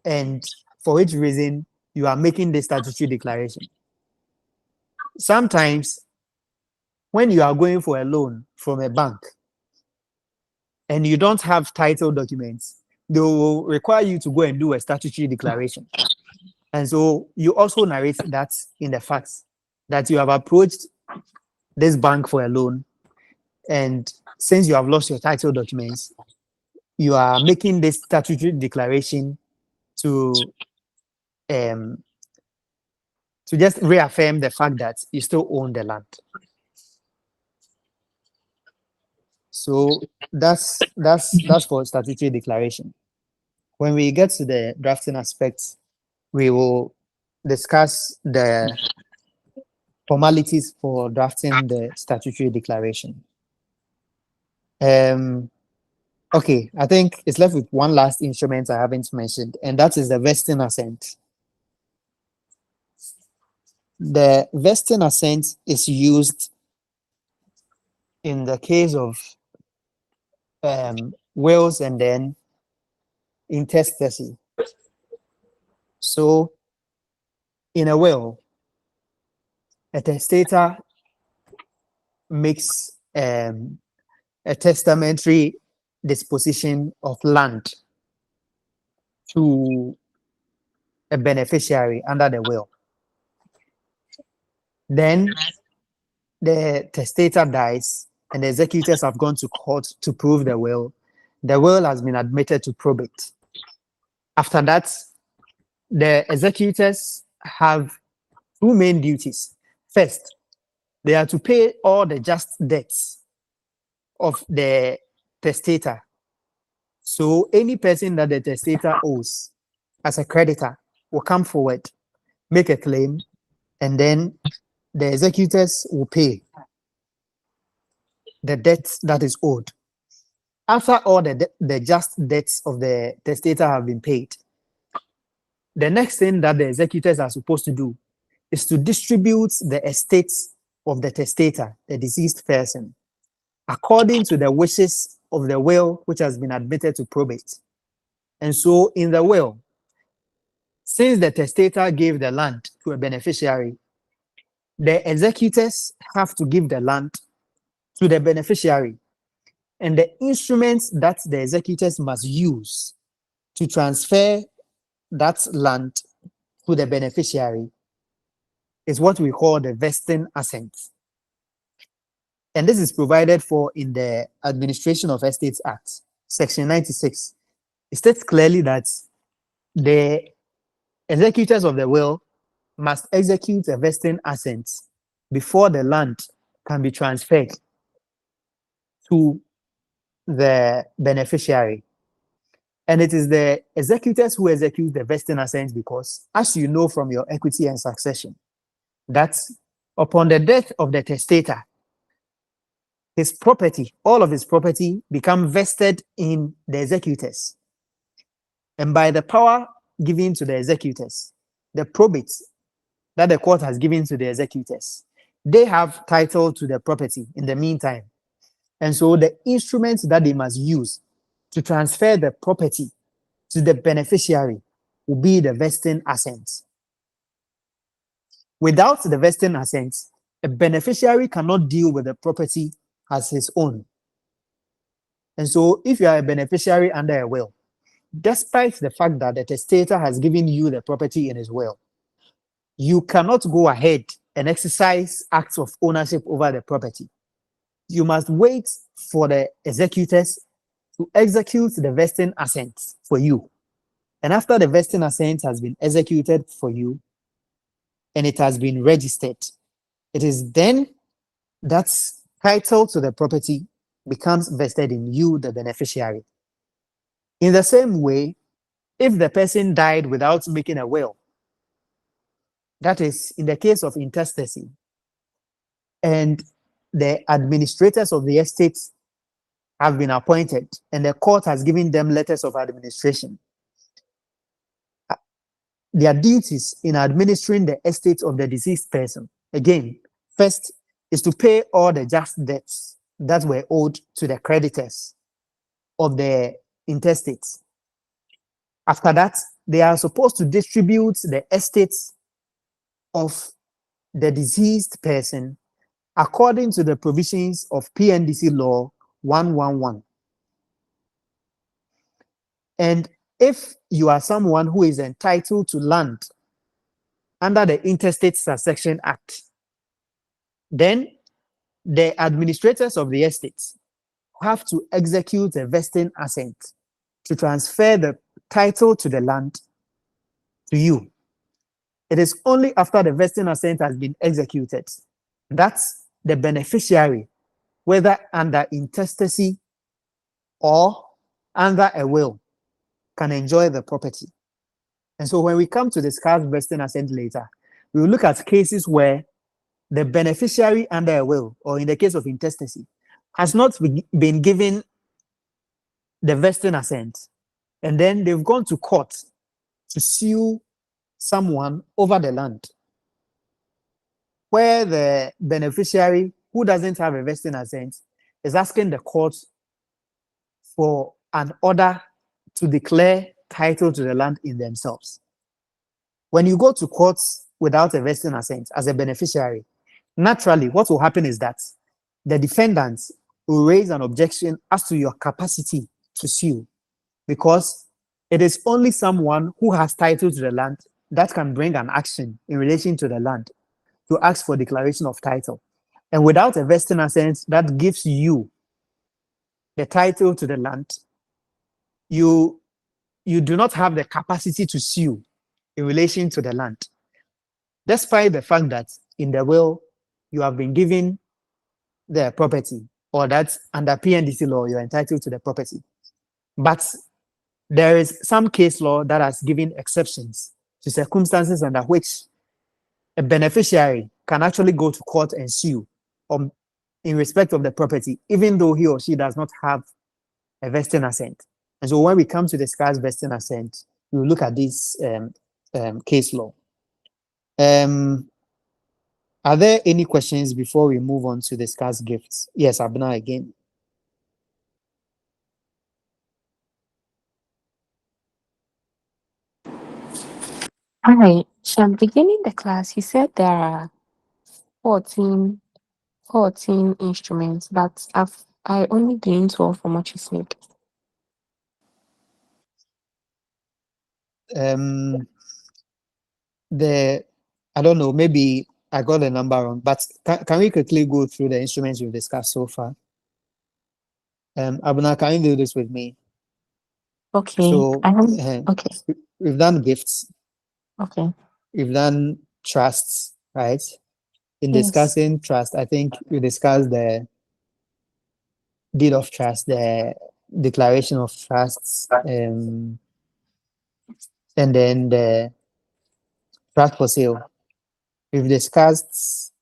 [SPEAKER 1] And for which reason you are making this statutory declaration. Sometimes when you are going for a loan from a bank and you don't have title documents, they will require you to go and do a statutory declaration. And so you also narrate that in the facts that you have approached this bank for a loan, and since you have lost your title documents, you are making this statutory declaration to to just reaffirm the fact that you still own the land. So that's for statutory declaration. When we get to the drafting aspects, we will discuss the formalities for drafting the statutory declaration. Okay, I think it's left with one last instrument I haven't mentioned, and that is the vesting assent. The vesting assent is used in the case of wills and then intestacy. So, in a will, a testator makes a testamentary disposition of land to a beneficiary under the will. Then the testator dies and the executors have gone to court to prove the will. The will has been admitted to probate. After that, the executors have two main duties. First, they are to pay all the just debts of the testator. So any person that the testator owes as a creditor will come forward, make a claim, and then the executors will pay the debt that is owed. After all the just debts of the testator have been paid, the next thing that the executors are supposed to do is to distribute the estates of the testator, the deceased person, according to the wishes of the will which has been admitted to probate. And so in the will, since the testator gave the land to a beneficiary, the executors have to give the land to the beneficiary. And the instruments that the executors must use to transfer that land to the beneficiary is what we call the vesting assent. And this is provided for in the Administration of Estates Act, Section 96. It states clearly that the executors of the will must execute a vesting assent before the land can be transferred to the beneficiary. And it is the executors who execute the vesting assent because, as you know from your equity and succession, that upon the death of the testator, his property, all of his property, become vested in the executors. And by the power given to the executors, the probate that the court has given to the executors, they have title to the property in the meantime. And so the instruments that they must use to transfer the property to the beneficiary will be the vesting assent. Without the vesting assent, a beneficiary cannot deal with the property as his own. And so if you are a beneficiary under a will, despite the fact that the testator has given you the property in his will, you cannot go ahead and exercise acts of ownership over the property. You must wait for the executors to execute the vesting assent for you. And after the vesting assent has been executed for you and it has been registered, it is then that title to the property becomes vested in you, the beneficiary. In the same way, if the person died without making a will, that is in the case of intestacy, and the administrators of the estate have been appointed and the court has given them letters of administration, their duties in administering the estate of the deceased person, again, first is to pay all the just debts that were owed to the creditors of the intestate. After that, they are supposed to distribute the estates of the deceased person according to the provisions of PNDC Law 111. And if you are someone who is entitled to land under the Interstate Succession Act, then the administrators of the estates have to execute a vesting assent to transfer the title to the land to you. it is only after the vesting assent has been executed that the beneficiary, whether under intestacy or under a will, can enjoy the property. And so when we come to discuss vesting assent later, we will look at cases where the beneficiary under a will, or in the case of intestacy, has not been given the vesting assent, and then they've gone to court to sue someone over the land, where the beneficiary who doesn't have a vesting assent is asking the court for an order to declare title to the land in themselves. When you go to court without a vesting assent as a beneficiary, naturally, what will happen is that the defendant will raise an objection as to your capacity to sue, because it is only someone who has title to the land that can bring an action in relation to the land to ask for declaration of title. And without a vesting assent that gives you the title to the land, you do not have the capacity to sue in relation to the land, despite the fact that in the will you have been given the property, or that under PNDC law you're entitled to the property. But there is some case law that has given exceptions to circumstances under which a beneficiary can actually go to court and sue in respect of the property, even though he or she does not have a vesting assent. And so when we come to discuss vesting assent, we will look at this case law. Are there any questions before we move on to discuss gifts? Yes, Abna again.
[SPEAKER 3] All right. So I'm beginning the class. You said there are 14 instruments, but I only gained 12 from what you said.
[SPEAKER 1] I don't know, maybe I got the number wrong, but can we quickly go through the instruments we've discussed so far? Abuna, can you do this with me?
[SPEAKER 3] Okay.
[SPEAKER 1] So
[SPEAKER 3] okay.
[SPEAKER 1] we've done gifts,
[SPEAKER 3] Okay.
[SPEAKER 1] we've done trusts, right? In
[SPEAKER 3] Yes.
[SPEAKER 1] discussing trust, I think we discussed the deed of trust, the declaration of trusts, and then the trust for sale. We've discussed.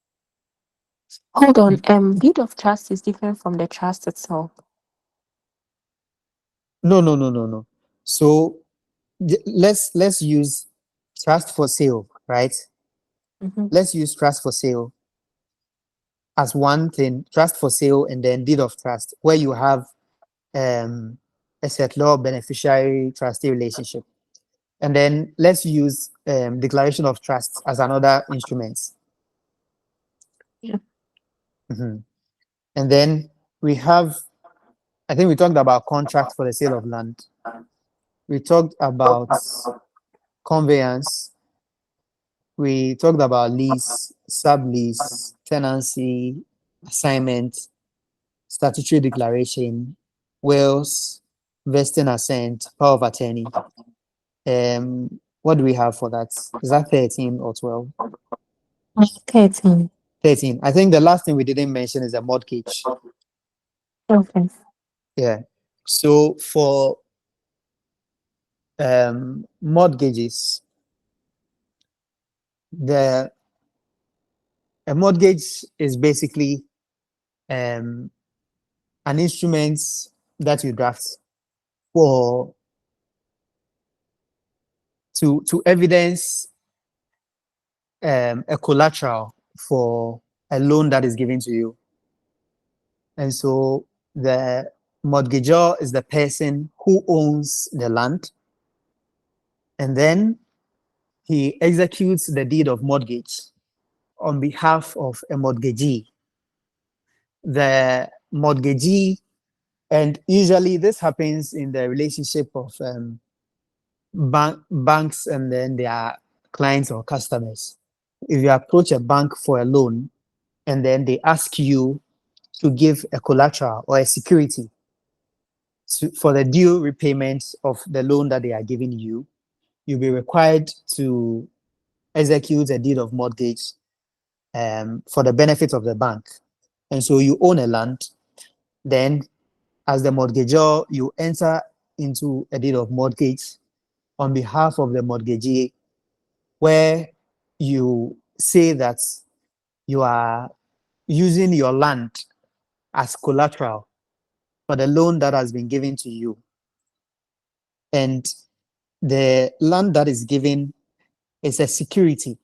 [SPEAKER 3] Hold on. Deed of trust is different from the trust itself.
[SPEAKER 1] No. So let's use trust for sale, right?
[SPEAKER 3] Mm-hmm.
[SPEAKER 1] Let's use trust for sale as one thing, trust for sale, and then deed of trust, where you have a settlor beneficiary trustee relationship. And then let's use declaration of trust as another instrument.
[SPEAKER 3] Yeah.
[SPEAKER 1] Mm-hmm. And then we have, I think we talked about contract for the sale of land. We talked about conveyance. We talked about lease, sublease, tenancy, assignment, statutory declaration, wills, vesting assent, power of attorney. What do we have for that? Is that 13 or 12?
[SPEAKER 3] 13.
[SPEAKER 1] 13. I think the last thing we didn't mention is a mortgage.
[SPEAKER 3] Okay.
[SPEAKER 1] Yeah. So for mortgages, a mortgage is basically an instrument that you draft for to evidence a collateral for a loan that is given to you. And so the mortgagor is the person who owns the land, and then he executes the deed of mortgage on behalf of a mortgagee. The mortgagee, and usually this happens in the relationship of banks and then their clients or customers. If you approach a bank for a loan and then they ask you to give a collateral or a security for the due repayment of the loan that they are giving you, you'll be required to execute a deed of mortgage for the benefit of the bank. And so you own a land, then as the mortgagor, you enter into a deed of mortgage on behalf of the mortgagee, where you say that you are using your land as collateral for the loan that has been given to you. And the land that is given is a security.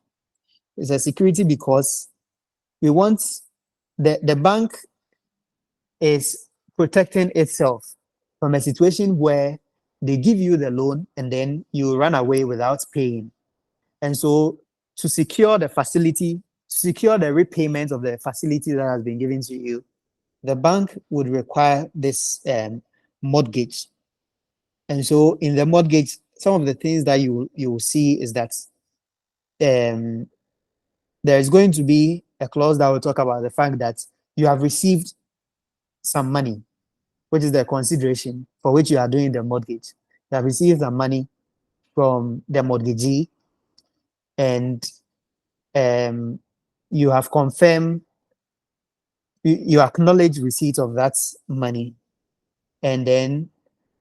[SPEAKER 1] It's a security because we want the bank is protecting itself from a situation where they give you the loan and then you run away without paying. And so to secure the facility, secure the repayment of the facility that has been given to you, the bank would require this mortgage. And so in the mortgage, some of the things that you will see is that there is going to be a clause that will talk about the fact that you have received some money, which is the consideration for which you are doing the mortgage. You have received some money from the mortgagee, and you have confirmed, you acknowledge receipt of that money, and then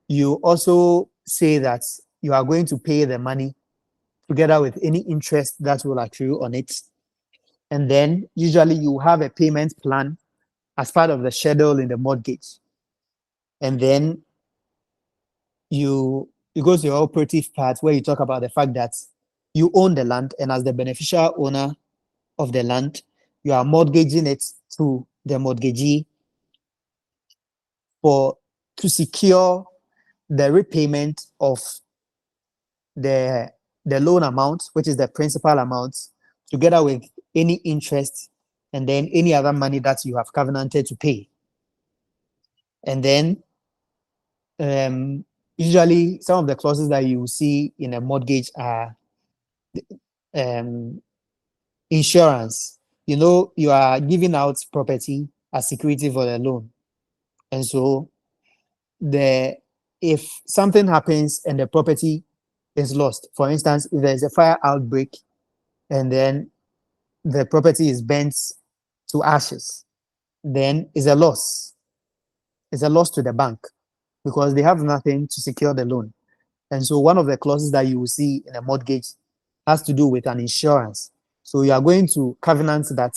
[SPEAKER 1] you also say that you are going to pay the money together with any interest that will accrue on it. And then usually you have a payment plan as part of the schedule in the mortgage. And then you go to your operative part where you talk about the fact that you own the land, and as the beneficial owner of the land, you are mortgaging it to the mortgagee to secure the repayment of the loan amount, which is the principal amount, together with any interest and then any other money that you have covenanted to pay. And then usually some of the clauses that you see in a mortgage are insurance. You know, you are giving out property as security for the loan. And so if something happens and the property is lost, for instance, if there's a fire outbreak and then the property is burnt to ashes, then it's a loss. It's a loss to the bank because they have nothing to secure the loan. And so one of the clauses that you will see in a mortgage has to do with an insurance. So you are going to covenant that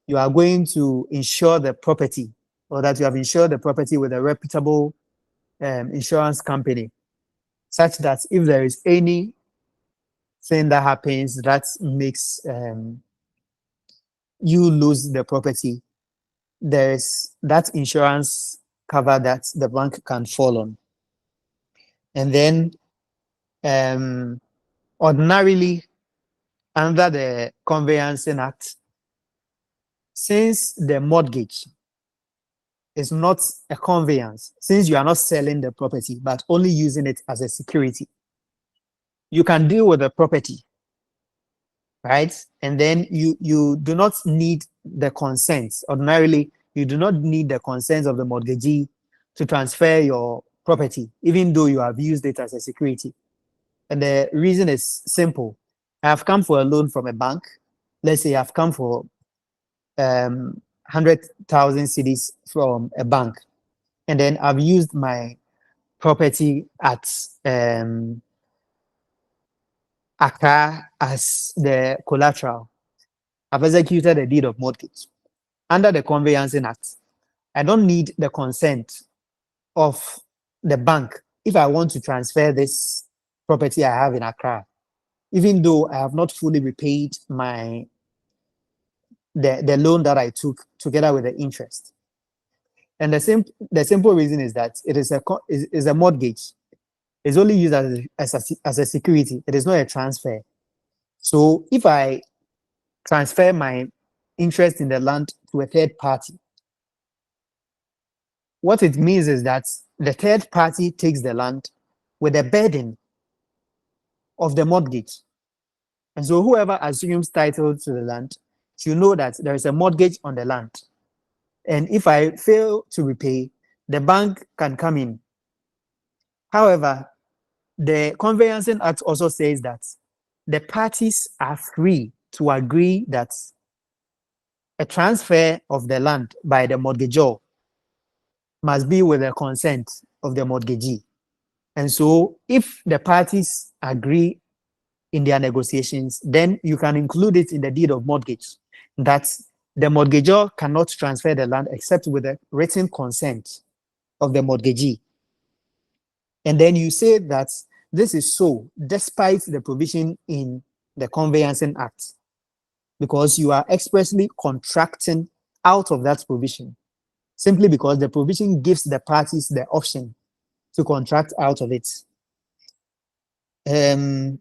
[SPEAKER 1] you are going to insure the property, or that you have insured the property with a reputable insurance company, such that if there is anything that happens that makes you lose the property, there is that insurance cover that the bank can fall on. And then ordinarily, under the Conveyancing Act, since the mortgage is not a conveyance, since you are not selling the property but only using it as a security, you can deal with the property, right? And then you do not need the consent. Ordinarily, you do not need the consent of the mortgagee to transfer your property, even though you have used it as a security. And the reason is simple. I have come for a loan from a bank. Let's say I've come for 100,000 cedis from a bank, and then I've used my property at Accra as the collateral. I've executed a deed of mortgage. Under the Conveyancing Act, I don't need the consent of the bank if I want to transfer this property I have in Accra, even though I have not fully repaid the loan that I took together with the interest. And the simple reason is that it is a mortgage. It's only used as a security. It is not a transfer. So if I transfer my interest in the land to a third party, what it means is that the third party takes the land with the burden of the mortgage. And so whoever assumes title to the land should know that there is a mortgage on the land. And if I fail to repay, the bank can come in. However, the Conveyancing Act also says that the parties are free to agree that a transfer of the land by the mortgagor must be with the consent of the mortgagee. And so if the parties agree in their negotiations, then you can include it in the deed of mortgage that the mortgagor cannot transfer the land except with the written consent of the mortgagee. And then you say that this is so despite the provision in the Conveyancing Act, because you are expressly contracting out of that provision, simply because the provision gives the parties the option to contract out of it. The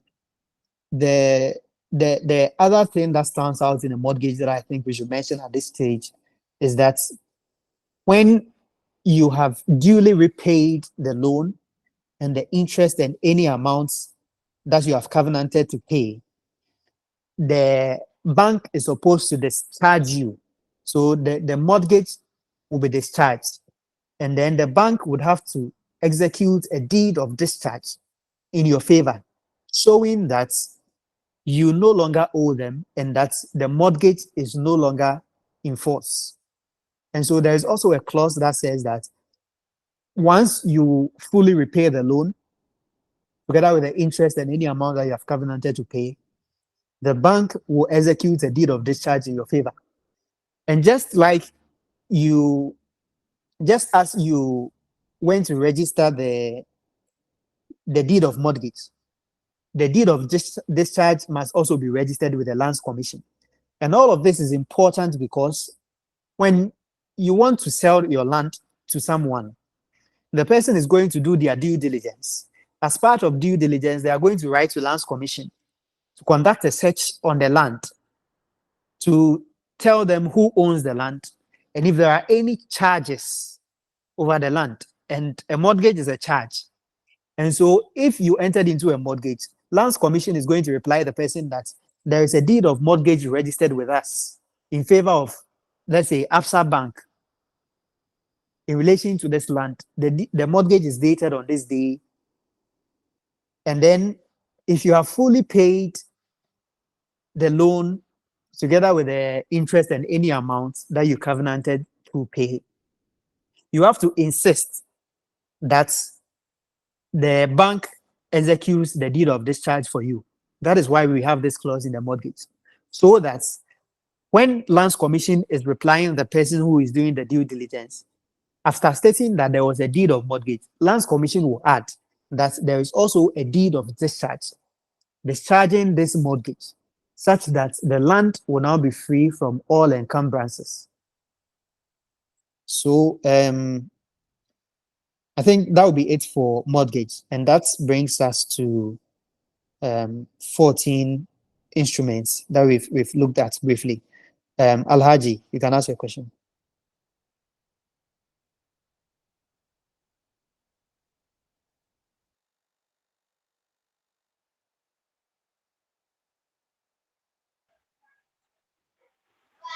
[SPEAKER 1] the other thing that stands out in a mortgage that I think we should mention at this stage is that when you have duly repaid the loan and the interest and any amounts that you have covenanted to pay, the bank is supposed to discharge you. So the mortgage will be discharged. And then the bank would have to execute a deed of discharge in your favor, showing that you no longer owe them and that the mortgage is no longer in force. And so there is also a clause that says that once you fully repay the loan, together with the interest and any amount that you have covenanted to pay, the bank will execute a deed of discharge in your favor. And just as you went to register the deed of mortgage, the deed of discharge must also be registered with the Lands Commission. And all of this is important because when you want to sell your land to someone, the person is going to do their due diligence. As part of due diligence, they are going to write to Lands Commission to conduct a search on the land, to tell them who owns the land, and if there are any charges over the land. And a mortgage is a charge. And so if you entered into a mortgage, Lands Commission is going to reply the person that there is a deed of mortgage registered with us in favor of, let's say, Absa Bank in relation to this land. The mortgage is dated on this day. And then if you have fully paid the loan together with the interest and any amount that you covenanted to pay, you have to insist that the bank executes the deed of discharge for you. That is why we have this clause in the mortgage. So that when Lands Commission is replying the person who is doing the due diligence, after stating that there was a deed of mortgage, Lands Commission will add that there is also a deed of discharge, discharging this mortgage, such that the land will now be free from all encumbrances. So I think that would be it for mortgage. And that brings us to 14 instruments that we've looked at briefly. Alhaji, you can ask your question.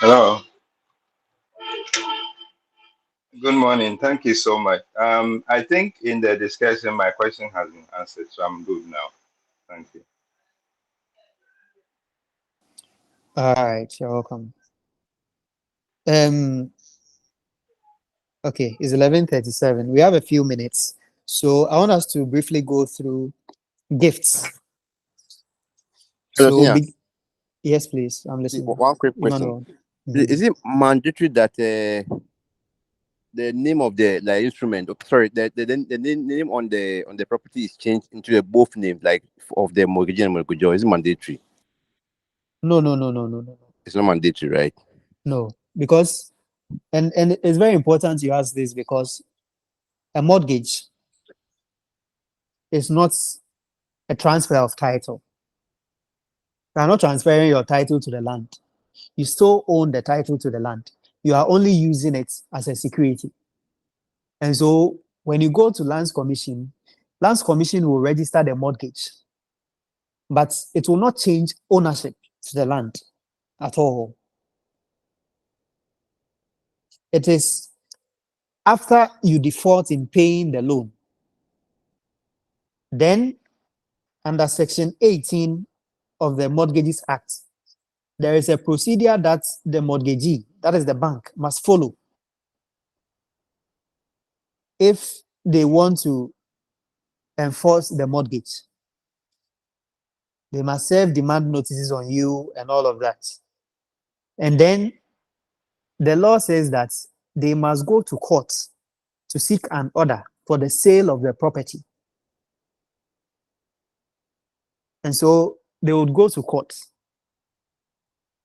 [SPEAKER 5] Hello. Good morning. Thank you so much. I think in the discussion, my question has been answered, so I'm good now. Thank you.
[SPEAKER 1] All right, you're welcome. Okay, it's 11:37. We have a few minutes. So I want us to briefly go through gifts. So, yes, please. I'm listening.
[SPEAKER 4] One quick question.
[SPEAKER 1] Emmanuel.
[SPEAKER 4] Is it mandatory that the name of the instrument, the name on the property is changed into a both names, like of the mortgage and mortgagor? Is it mandatory?
[SPEAKER 1] No.
[SPEAKER 4] It's not mandatory, right?
[SPEAKER 1] No, because and it's very important you ask this because a mortgage is not a transfer of title. You are not transferring your title to the land. You still own the title to the land. You are only using it as a security. And so when you go to Lands Commission will register the mortgage, but it will not change ownership to the land at all. It is after you default in paying the loan, then under Section 18 of the Mortgages Act, there is a procedure that the mortgagee, that is the bank, must follow if they want to enforce the mortgage. They must serve demand notices on you and all of that. And then the law says that they must go to court to seek an order for the sale of the property. And so they would go to court,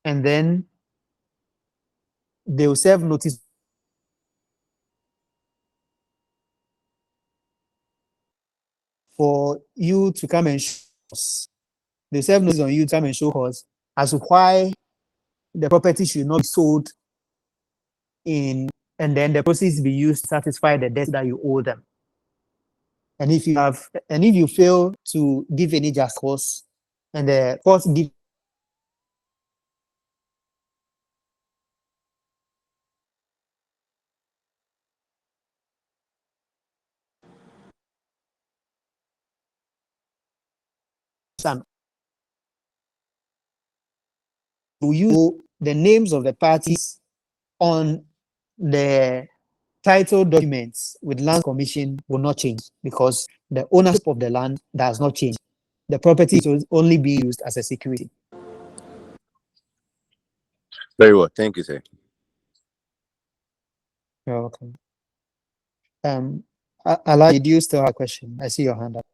[SPEAKER 1] and then they will serve notice for you to come and show us. They serve notice on you to come and show us as to why the property should not be sold in, and then the proceeds be used to satisfy the debt that you owe them. And if you fail to give any just cause, and the court gives an, will use the names of the parties on the title documents with land commission will not change, because the ownership of the land does not change. The property will only be used as a security.
[SPEAKER 4] Very well. Thank you, sir.
[SPEAKER 1] You're welcome. Alaji, do you still have a question? I see your hand up.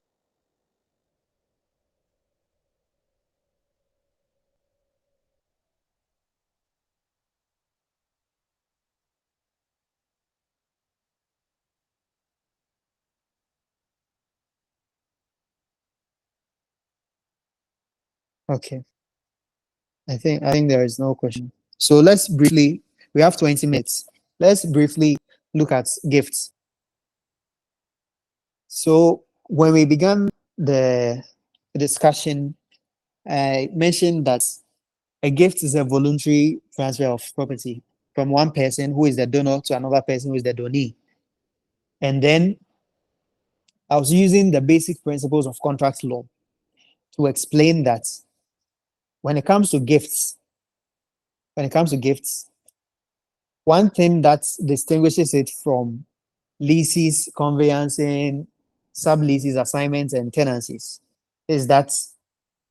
[SPEAKER 1] Okay. I think there is no question. So let's briefly, we have 20 minutes. Let's briefly look at gifts. So when we began the discussion, I mentioned that a gift is a voluntary transfer of property from one person who is the donor to another person who is the donee. And then I was using the basic principles of contract law to explain that when it comes to gifts, one thing that distinguishes it from leases, conveyancing, subleases, assignments, and tenancies is that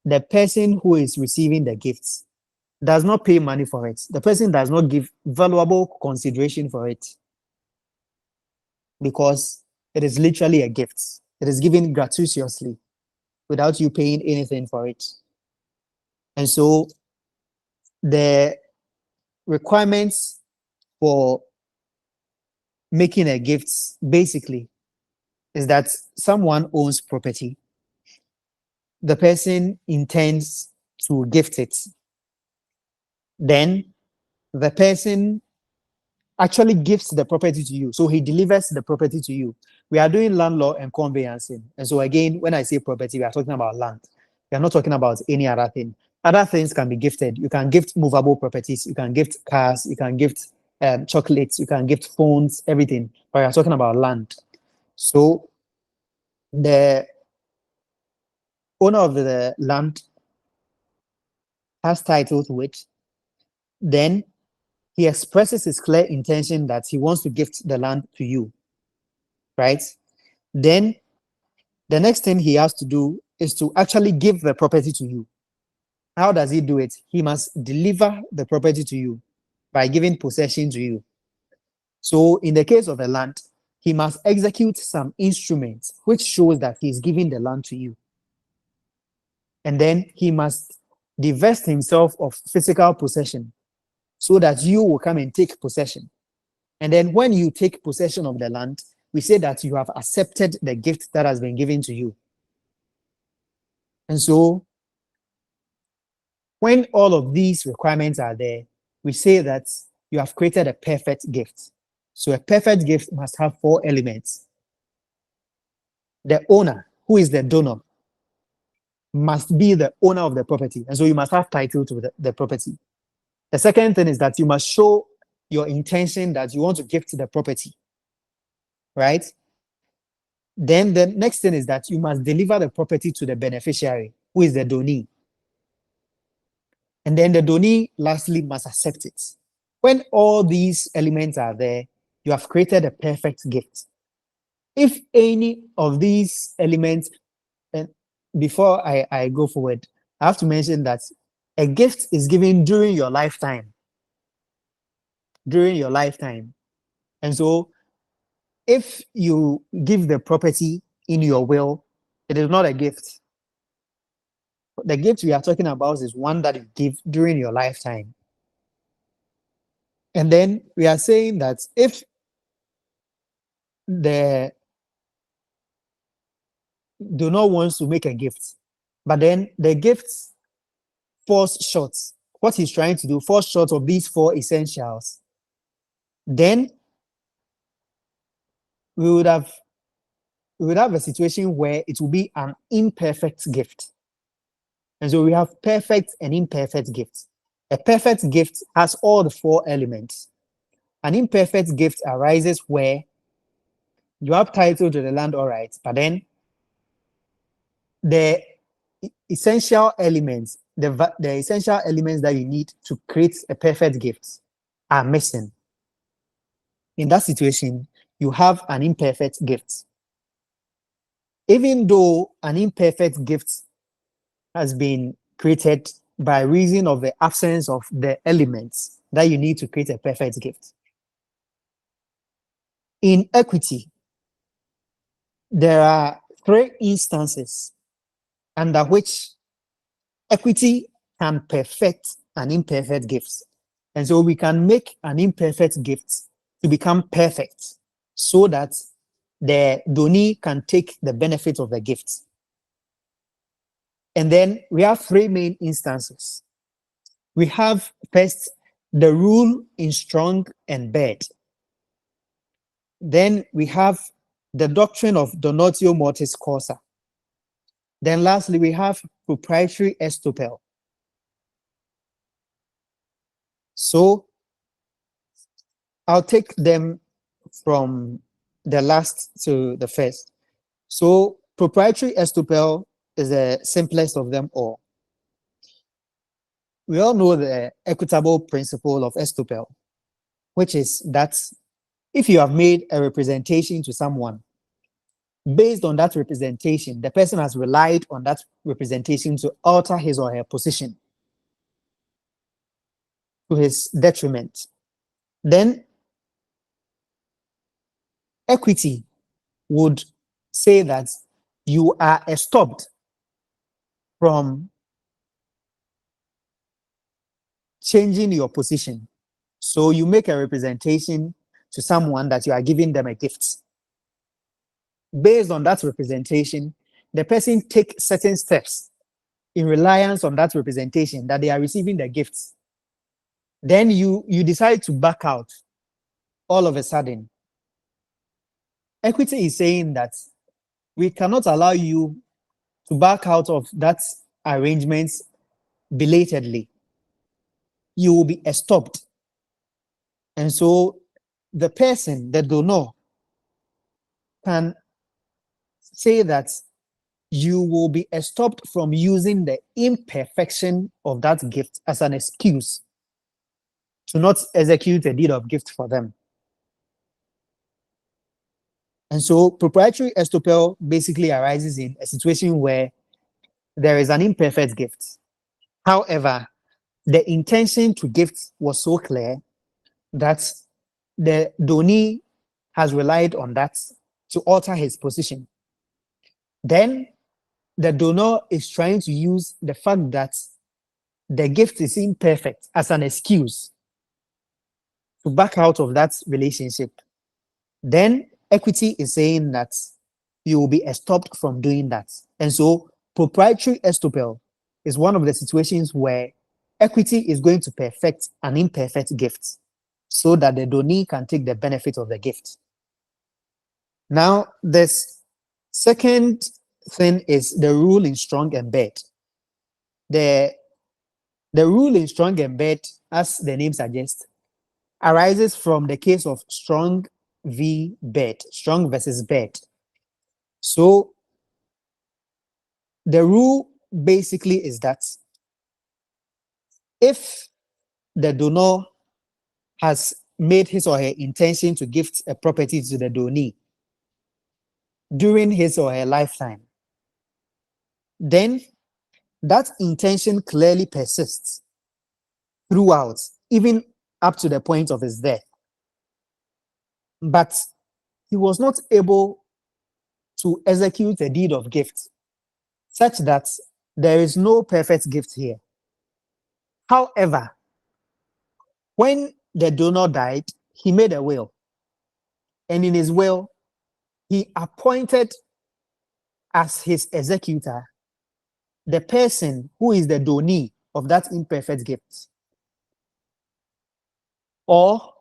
[SPEAKER 1] the person who is receiving the gifts does not pay money for it. The person does not give valuable consideration for it, because it is literally a gift. It is given gratuitously without you paying anything for it. And so the requirements for making a gift basically is that someone owns property. The person intends to gift it. Then the person actually gifts the property to you. So he delivers the property to you. We are doing land law and conveyancing. And so again, when I say property, we are talking about land. We are not talking about any other thing. Other things can be gifted. You can gift movable properties. You can gift cars. You can gift chocolates. You can gift phones, everything. But we are talking about land. So the owner of the land has title to it. Then he expresses his clear intention that he wants to gift the land to you, right? Then the next thing he has to do is to actually give the property to you. How does he do it? He must deliver the property to you by giving possession to you. So in the case of a land, he must execute some instruments which shows that he's giving the land to you. And then he must divest himself of physical possession so that you will come and take possession. And then when you take possession of the land, we say that you have accepted the gift that has been given to you. And so when all of these requirements are there, we say that you have created a perfect gift. So a perfect gift must have 4 elements. The owner, who is the donor, must be the owner of the property. And so you must have title to the property. The second thing is that you must show your intention that you want to gift the property, right? Then the next thing is that you must deliver the property to the beneficiary, who is the donee. And then the donee lastly must accept it. When all these elements are there, you have created a perfect gift. If any of these elements, and before I go forward, I have to mention that a gift is given during your lifetime. During your lifetime. And so if you give the property in your will, it is not a gift. The gift we are talking about is one that you give during your lifetime. And then we are saying that if the donor wants to make a gift, but then the gift falls short, what he's trying to do falls short of these four essentials, then we would have a situation where it will be an imperfect gift. And so we have perfect and imperfect gifts. A perfect gift has all the four elements. An imperfect gift arises where you have title to the land, all right, but then the essential elements, the essential elements that you need to create a perfect gift are missing. In that situation, you have an imperfect gift. Even though an imperfect gift has been created by reason of the absence of the elements that you need to create a perfect gift. In equity, there are three instances under which equity can perfect an imperfect gift. And so we can make an imperfect gift to become perfect so that the donee can take the benefit of the gift. And then we have three main instances. We have first the rule in strong and bad. Then we have the doctrine of donatio mortis causa. Then lastly, we have proprietary estoppel. So I'll take them from the last to the first. So proprietary estoppel is the simplest of them all. We all know the equitable principle of estoppel, which is that if you have made a representation to someone, based on that representation, the person has relied on that representation to alter his or her position to his detriment. Then equity would say that you are stopped from changing your position. So you make a representation to someone that you are giving them a gift. Based on that representation, the person takes certain steps in reliance on that representation that they are receiving the gifts. Then you decide to back out all of a sudden. Equity is saying that we cannot allow you to back out of that arrangement belatedly. You will be stopped. And so the person, the donor, can say that you will be stopped from using the imperfection of that gift as an excuse to not execute a deed of gift for them. And so proprietary estoppel basically arises in a situation where there is an imperfect gift. However, the intention to gift was so clear that the donee has relied on that to alter his position. Then the donor is trying to use the fact that the gift is imperfect as an excuse to back out of that relationship. Then equity is saying that you will be stopped from doing that. And so proprietary estoppel is one of the situations where equity is going to perfect an imperfect gift so that the donee can take the benefit of the gift. Now, this second thing is the rule in strong and bad. The rule in strong and bad, as the name suggests, arises from the case of strong v bad, strong versus bad. So the rule basically is that if the donor has made his or her intention to gift a property to the donee during his or her lifetime, then that intention clearly persists throughout, even up to the point of his death. But he was not able to execute a deed of gift such that there is no perfect gift here. However, when the donor died, he made a will. And in his will, he appointed as his executor the person who is the donee of that imperfect gift. Or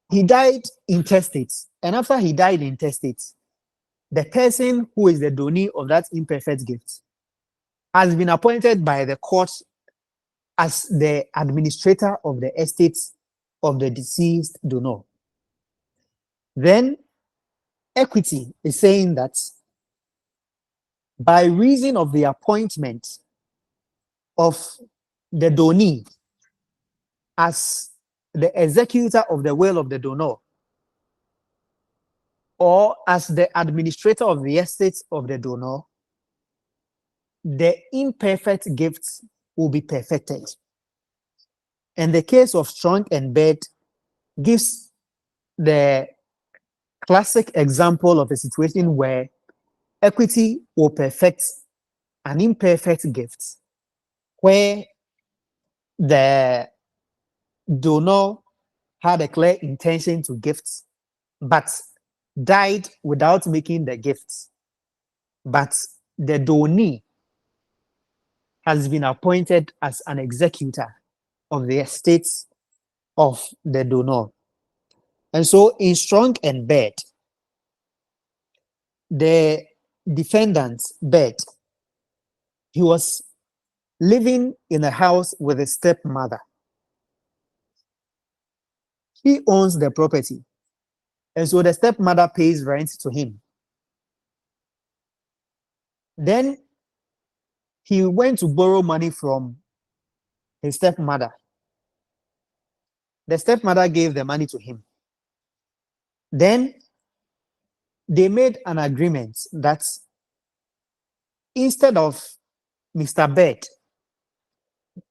[SPEAKER 1] he died intestate, and after he died intestate, the person who is the donee of that imperfect gift has been appointed by the court as the administrator of the estate of the deceased donor. Then equity is saying that by reason of the appointment of the donee as the executor of the will of the donor, or as the administrator of the estate of the donor, the imperfect gifts will be perfected. And the case of Strong and Bird gives the classic example of a situation where equity will perfect an imperfect gift, where the donor had a clear intention to gift, but died without making the gift. But the donee has been appointed as an executor of the estates of the donor. And so in Strong and Bird, the defendant, Bird, he was living in a house with his stepmother. He owns the property, and so the stepmother pays rent to him. Then he went to borrow money from his stepmother. The stepmother gave the money to him. Then they made an agreement that instead of Mr. Bird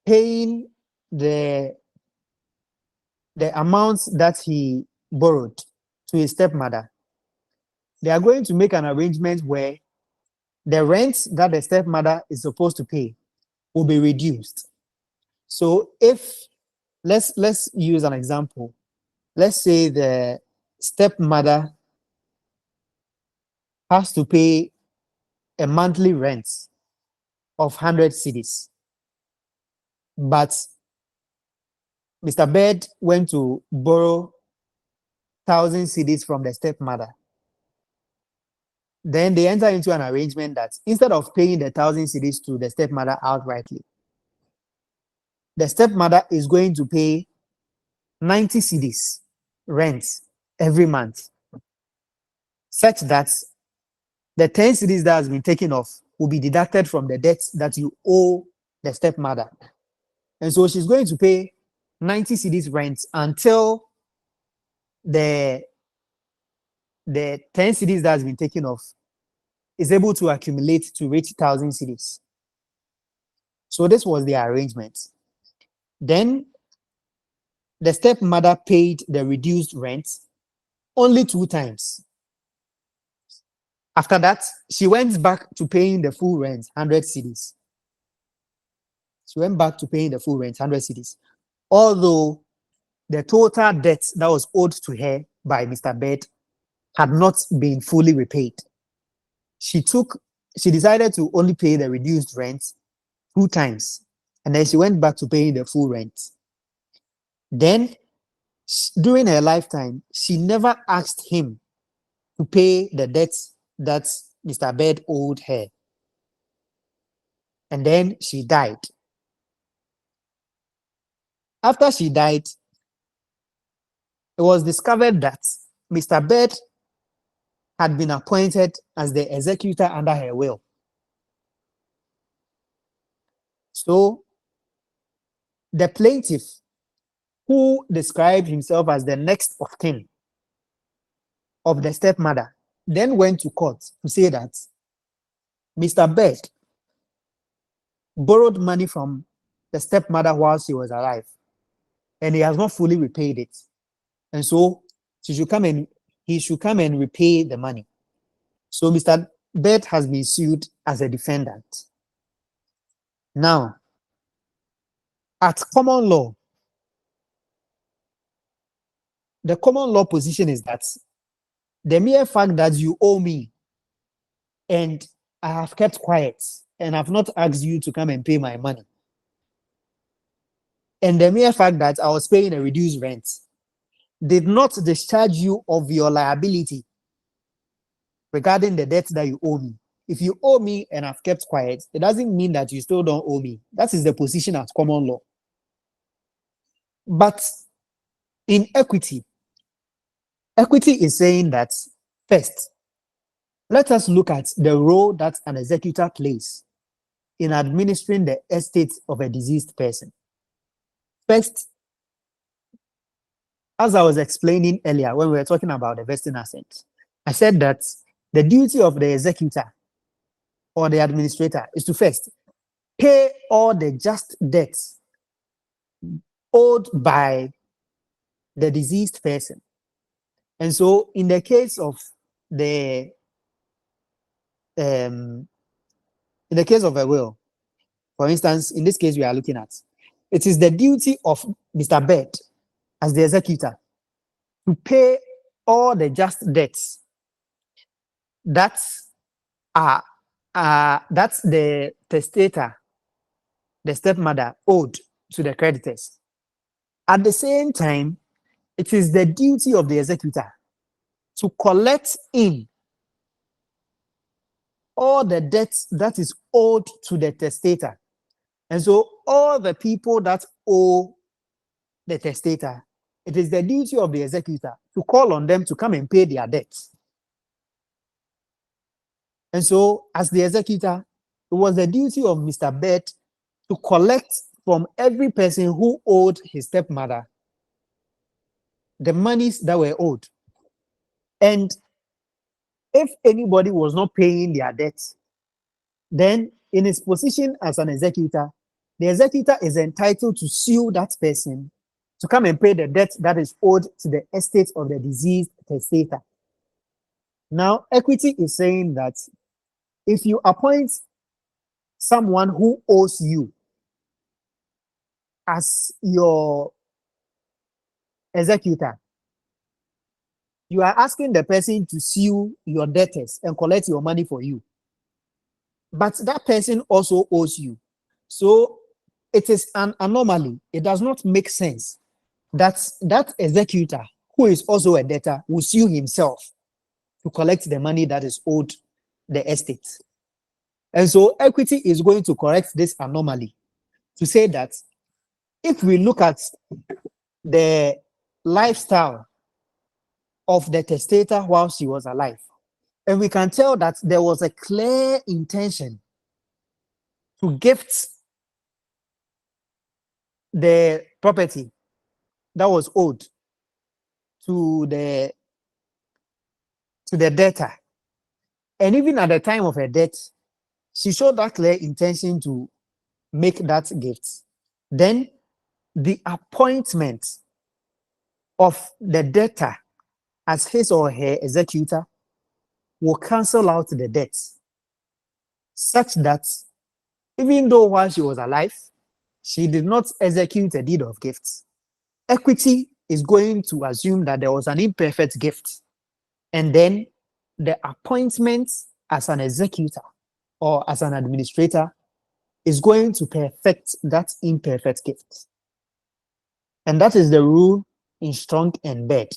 [SPEAKER 1] paying the amount that he borrowed to his stepmother, they are going to make an arrangement where the rent that the stepmother is supposed to pay will be reduced. So if let's use an example. Let's say the stepmother has to pay a monthly rent of 100 cedis, but Mr. Bird went to borrow 1,000 cedis from the stepmother. Then they enter into an arrangement that instead of paying the 1,000 cedis to the stepmother outrightly, the stepmother is going to pay 90 cedis rent every month, such that the 10 cedis that has been taken off will be deducted from the debt that you owe the stepmother. And so she's going to pay 90 cedis rent until the 10 cedis that has been taken off is able to accumulate to reach 1,000 cedis. So this was the arrangement. Then the stepmother paid the reduced rent only 2 times. After that, she went back to paying the full rent, 100 cedis. She went back to paying the full rent, 100 cedis. Although the total debt that was owed to her by Mr. Bird had not been fully repaid. She decided to only pay the reduced rent 2 times, and then she went back to paying the full rent. Then, during her lifetime, she never asked him to pay the debts that Mr. Bird owed her. And then she died. After she died, it was discovered that Mr. Bird had been appointed as the executor under her will. So The plaintiff, who described himself as the next of kin of the stepmother, then went to court to say that Mr. Bird borrowed money from the stepmother while she was alive, and he has not fully repaid it. And so he should come and repay the money. So Mr. Bird has been sued as a defendant. Now, at common law, the common law position is that the mere fact that you owe me and I have kept quiet and I've not asked you to come and pay my money, and the mere fact that I was paying a reduced rent did not discharge you of your liability regarding the debt that you owe me. If you owe me and I've kept quiet, it doesn't mean that you still don't owe me. That is the position at common law. But in equity, equity is saying that, first, let us look at the role that an executor plays in administering the estate of a deceased person. First, as I was explaining earlier when we were talking about the vesting asset, I said that the duty of the executor or the administrator is to first pay all the just debts owed by the deceased person. And so in the case of the in the case of a will, for instance, in this case we are looking at, it is the duty of Mr. Bird as the executor to pay all the just debts that are that's the testator, the stepmother, owed to the creditors. At the same time, it is the duty of the executor to collect in all the debts that is owed to the testator. And so all the people that owe the testator, it is the duty of the executor to call on them to come and pay their debts. And so as the executor, it was the duty of Mr. Bird to collect from every person who owed his stepmother the monies that were owed. And if anybody was not paying their debts, then in his position as an executor, the executor is entitled to sue that person to come and pay the debt that is owed to the estate of the deceased testator. Now, equity is saying that if you appoint someone who owes you as your executor, you are asking the person to sue your debtors and collect your money for you. But that person also owes you. So it is an anomaly. It does not make sense that that executor, who is also a debtor, will sue himself to collect the money that is owed the estate. And so equity is going to correct this anomaly to say that if we look at the lifestyle of the testator while she was alive, and we can tell that there was a clear intention to gift the property that was owed to the debtor. And even at the time of her death, she showed that clear intention to make that gift. Then the appointment of the debtor as his or her executor will cancel out the debt, such that even though while she was alive, she did not execute a deed of gifts, equity is going to assume that there was an imperfect gift. And then the appointment as an executor or as an administrator is going to perfect that imperfect gift. And that is the rule in Strong and Bird,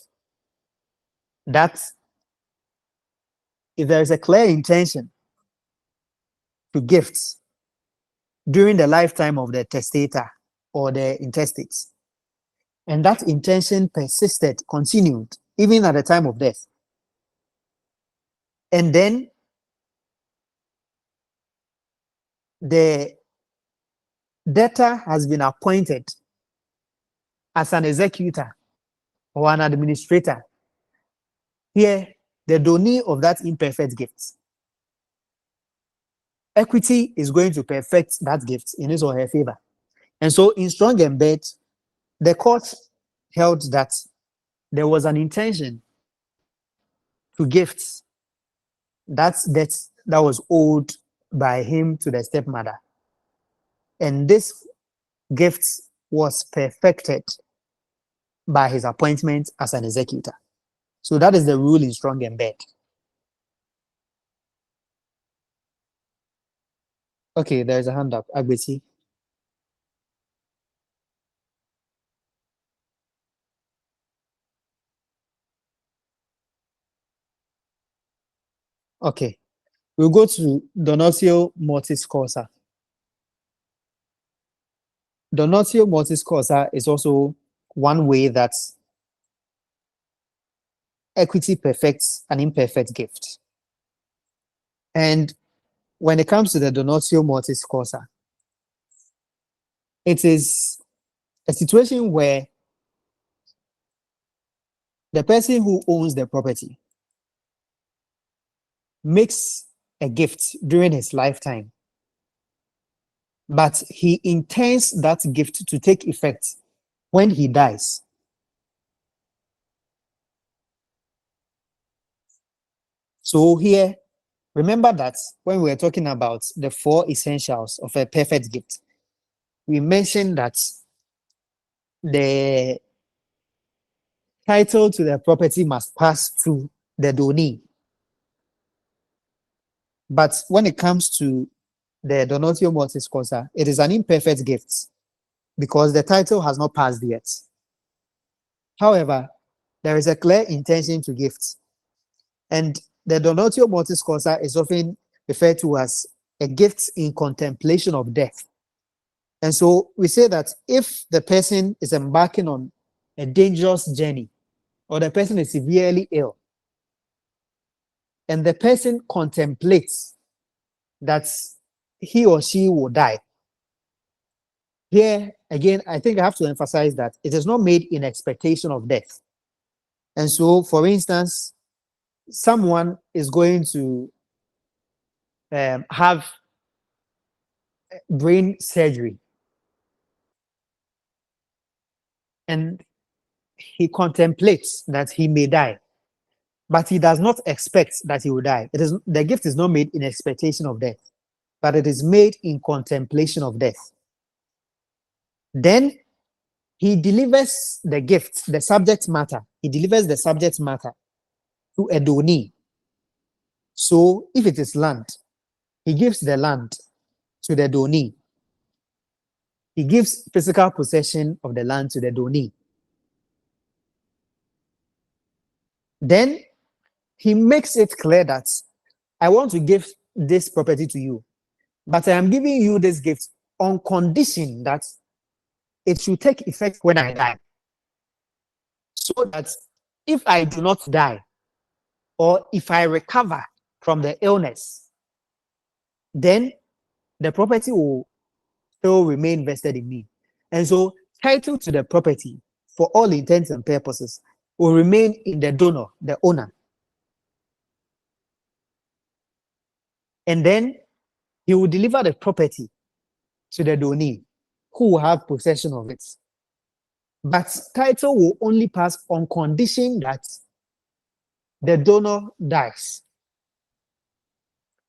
[SPEAKER 1] that if there is a clear intention to gifts during the lifetime of the testator or the intestate, and that intention persisted, continued, even at the time of death, and then the debtor has been appointed as an executor or an administrator, here, the donee of that imperfect gift, equity is going to perfect that gift in his or her favor. And so in strong and bad, the court held that there was an intention to gift that debt that was owed by him to the stepmother. And this gift was perfected by his appointment as an executor. So that is the rule in strong and bad. Okay, there's a hand up. Agbesi. Okay, we'll go to donatio mortis causa. Donatio mortis causa is also one way that equity perfects an imperfect gift. And when it comes to the donatio mortis causa, it is a situation where the person who owns the property makes a gift during his lifetime, but he intends that gift to take effect when he dies. So here, remember that when we were talking about the 4 essentials of a perfect gift, we mentioned that the title to the property must pass to the donee. But when it comes to the donatio mortis causa, it is an imperfect gift because the title has not passed yet. However, there is a clear intention to gift. And the donatio mortis causa is often referred to as a gift in contemplation of death. And so we say that if the person is embarking on a dangerous journey or the person is severely ill and the person contemplates that he or she will die, here again, I think I have to emphasize that it is not made in expectation of death. And so, for instance, someone is going to have brain surgery and he contemplates that he may die, but he does not expect that he will die. It is the gift is not made in expectation of death, but it is made in contemplation of death. Then he delivers the gift, the subject matter. He delivers the subject matter to a donee. So if it is land, he gives the land to the donee. He gives physical possession of the land to the donee. Then he makes it clear that I want to give this property to you, but I am giving you this gift on condition that it should take effect when I die. So that if I do not die, or if I recover from the illness, then the property will still remain vested in me. And so title to the property, for all intents and purposes, will remain in the donor, the owner. And then he will deliver the property to the donee, who will have possession of it. But title will only pass on condition that the donor dies.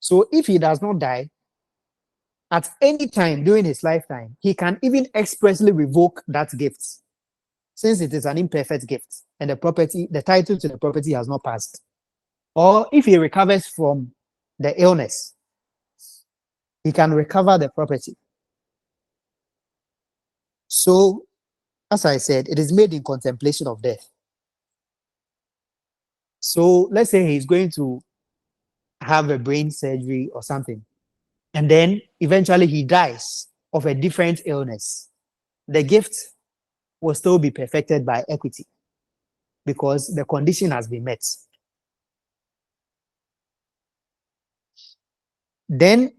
[SPEAKER 1] So if he does not die, at any time during his lifetime, he can even expressly revoke that gift, since it is an imperfect gift and the title to the property has not passed. Or if he recovers from the illness, he can recover the property. So, as I said, it is made in contemplation of death. So let's say he's going to have a brain surgery or something, and then eventually he dies of a different illness. The gift will still be perfected by equity because the condition has been met. Then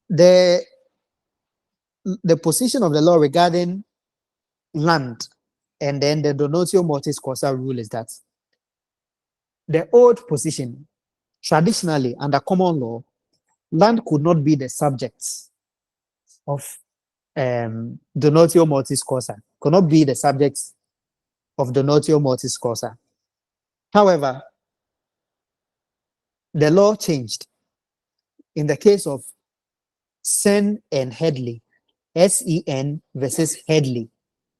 [SPEAKER 1] the position of the law regarding land, and then the donatio mortis causa rule is that the old position, traditionally under common law, land could not be the subject of donatio mortis causa, could not be the subject of donatio mortis causa. However, the law changed in the case of Sen and Headley, SEN versus Headley,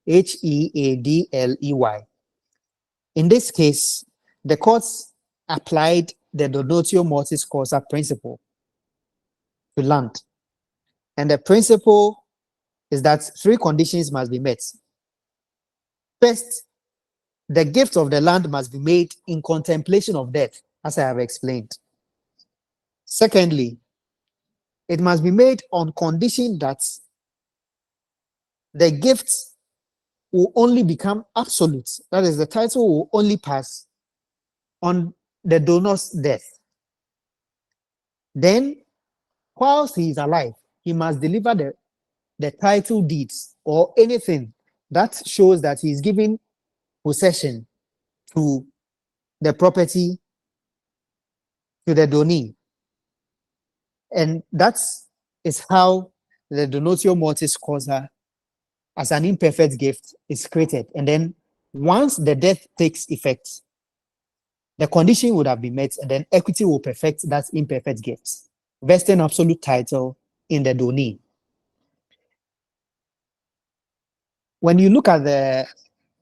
[SPEAKER 1] HEADLEY. In this case, the courts applied the donatio mortis causa principle to land. And the principle is that three conditions must be met. First, the gift of the land must be made in contemplation of death, as I have explained. Secondly, it must be made on condition that the gift will only become absolute. That is, the title will only pass on the donor's death. Then, whilst he is alive, he must deliver the title deeds or anything that shows that he is giving possession to the property to the donee. And that is how the donatio mortis causa as an imperfect gift is created. And then once the death takes effect, the condition would have been met, and then equity will perfect that imperfect gift, vesting absolute title in the donee. When you look at the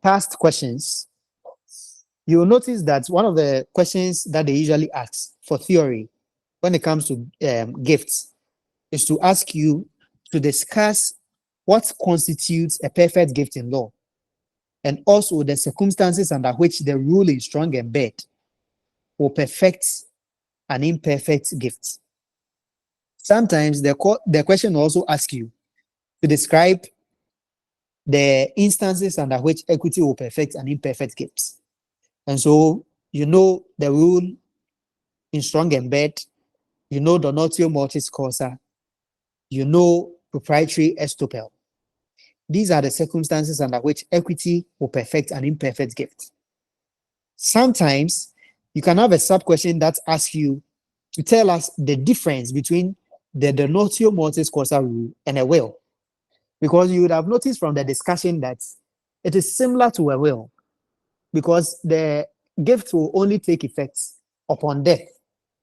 [SPEAKER 1] past questions, you will notice that one of the questions that they usually ask for theory when it comes to gifts is to ask you to discuss what constitutes a perfect gift in law, and also the circumstances under which the rule in strong and bad will perfect an imperfect gift. Sometimes the question will also ask you to describe the instances under which equity will perfect an imperfect gift. And so, you know the rule in strong and bad, you know donatio mortis causa, you know proprietary estoppel. These are the circumstances under which equity will perfect an imperfect gift. Sometimes you can have a sub-question that asks you to tell us the difference between the donatio mortis causa rule and a will. Because you would have noticed from the discussion that it is similar to a will, because the gift will only take effect upon death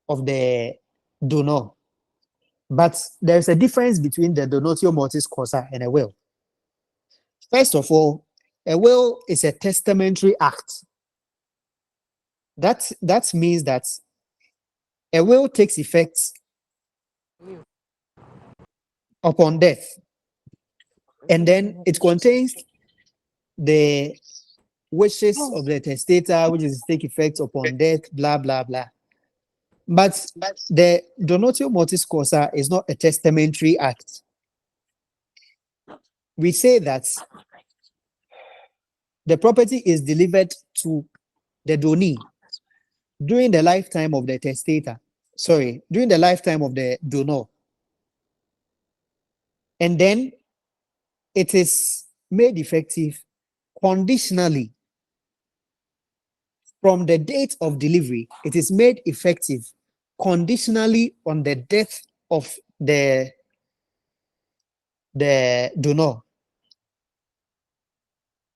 [SPEAKER 1] of the donor. But there's a difference between the donatio mortis causa and a will. First of all, a will is a testamentary act. That means that a will takes effect upon death, and then it contains the wishes of the testator, which is take effect upon death, blah, blah, blah. But the donatio mortis causa is not a testamentary act. We say that the property is delivered to the donee during the lifetime of the testator. Sorry, during the lifetime of the donor. And then it is made effective conditionally. From the date of delivery, it is made effective conditionally on the death of the donor.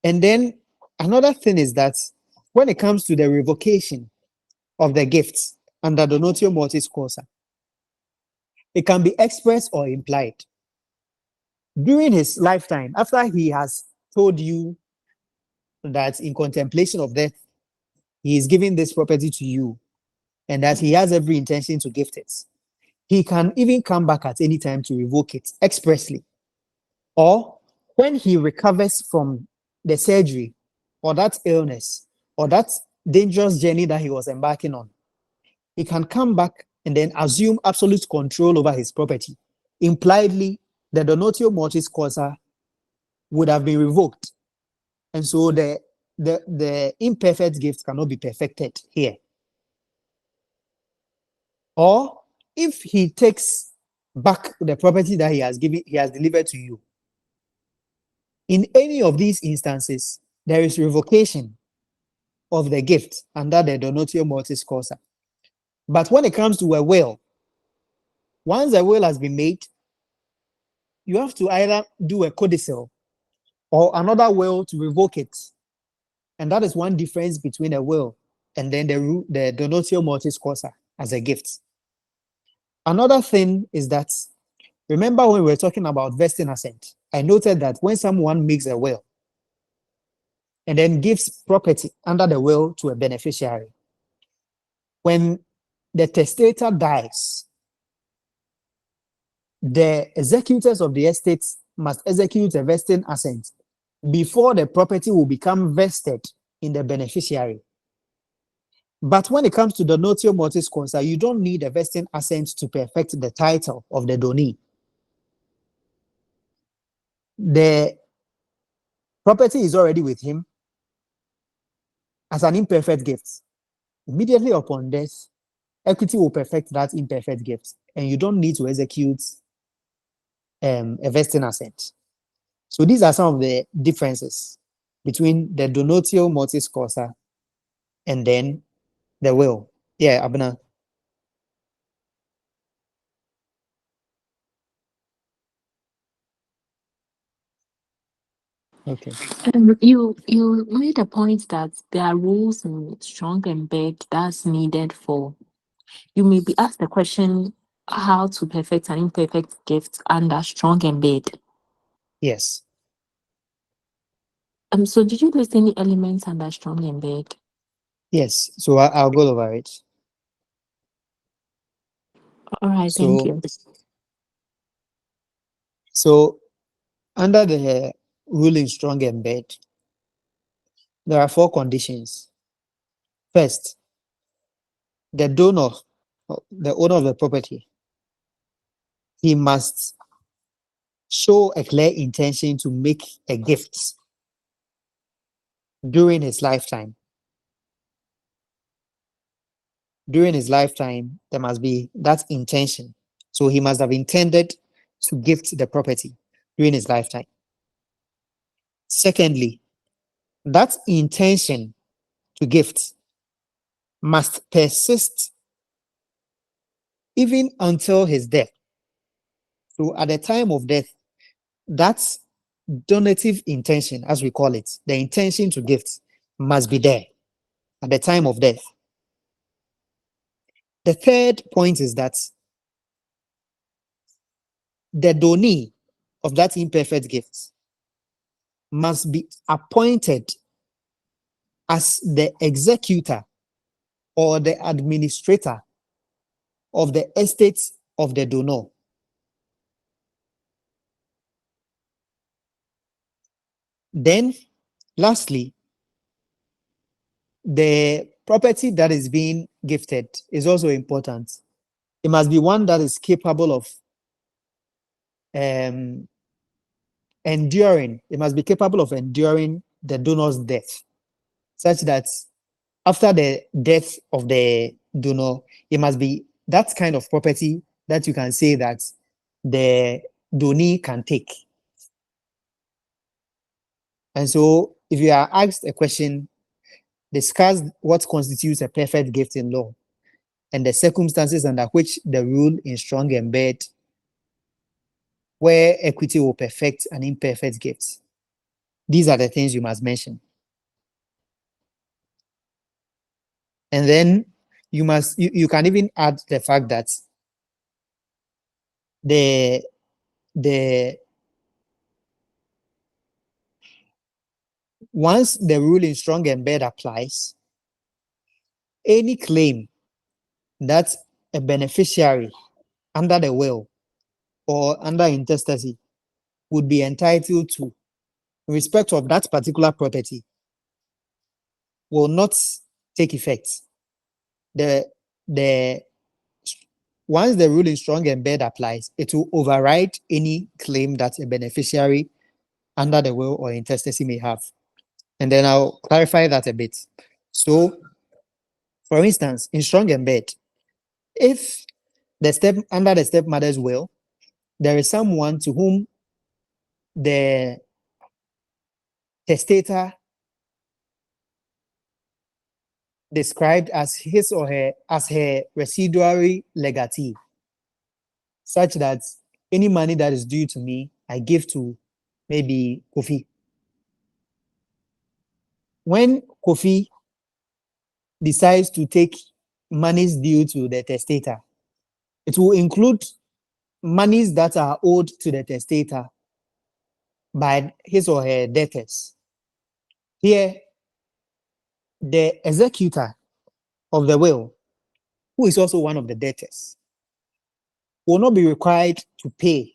[SPEAKER 1] And then another thing is that when it comes to the revocation of the gifts under donatio mortis causa, it can be expressed or implied. During his lifetime, after he has told you that in contemplation of death, he is giving this property to you and that he has every intention to gift it, he can even come back at any time to revoke it expressly. Or when he recovers from the surgery or that illness or that dangerous journey that he was embarking on, he can come back and then assume absolute control over his property. Impliedly, the donatio mortis causa would have been revoked. And so the imperfect gift cannot be perfected here. Or if he takes back the property that he has delivered to you, In any of these instances, there is revocation of the gift under the donatio mortis causa. But when it comes to a will, once a will has been made, you have to either do a codicil or another will to revoke it. And that is one difference between a will and then the donatio mortis causa as a gift. Another thing is that, remember when we were talking about vesting assent, I noted that when someone makes a will and then gives property under the will to a beneficiary, when the testator dies, the executors of the estate must execute a vesting assent before the property will become vested in the beneficiary. But when it comes to the donatio mortis causa, you don't need a vesting assent to perfect the title of the donee. The property is already with him as an imperfect gift. Immediately upon death, equity will perfect that imperfect gift, and you don't need to execute a vesting assent. So these are some of the differences between the donatio mortis causa and then the will. Yeah, Abna. Okay.
[SPEAKER 3] You made a point that there are rules in strong and bad that's needed for. You may be asked the question how to perfect an imperfect gift under strong and bad.
[SPEAKER 1] Yes.
[SPEAKER 3] So did you list any elements under strong and bad?
[SPEAKER 1] Yes. So I'll go over it.
[SPEAKER 3] All right, thank
[SPEAKER 1] So
[SPEAKER 3] you.
[SPEAKER 1] so under the ruling strong and bad, there are 4 conditions. First, the donor, the owner of the property, he must show a clear intention to make a gift during his lifetime. During his lifetime, there must be that intention. So he must have intended to gift the property during his lifetime. Secondly, that intention to gift must persist even until his death. So at the time of death, that donative intention, as we call it, the intention to gift, must be there at the time of death. The third point is that the donee of that imperfect gift must be appointed as the executor or the administrator of the estate of the donor. Then, lastly, the property that is being gifted is also important. It must be one that is capable of enduring. It must be capable of enduring the donor's death, such that after the death of the donor, it must be that kind of property that you can say that the donee can take. And so, if you are asked a question, discuss what constitutes a perfect gift in law and the circumstances under which the rule in strong and bad where equity will perfect an imperfect gift. These are the things you must mention. And then you can even add the fact that the once the rule in strong and bad applies, any claim that a beneficiary under the will or under intestacy would be entitled to in respect of that particular property will not take effect. The once the rule in strong and bad applies, it will override any claim that a beneficiary under the will or intestacy may have. And then I'll clarify that a bit. So, for instance, in strong and bad, if under the stepmother's will, there is someone to whom the testator described as his or her as her residuary legatee, such that any money that is due to me, I give to maybe Kofi. When Kofi decides to take monies due to the testator, it will include monies that are owed to the testator by his or her debtors. Here, the executor of the will, who is also one of the debtors, will not be required to pay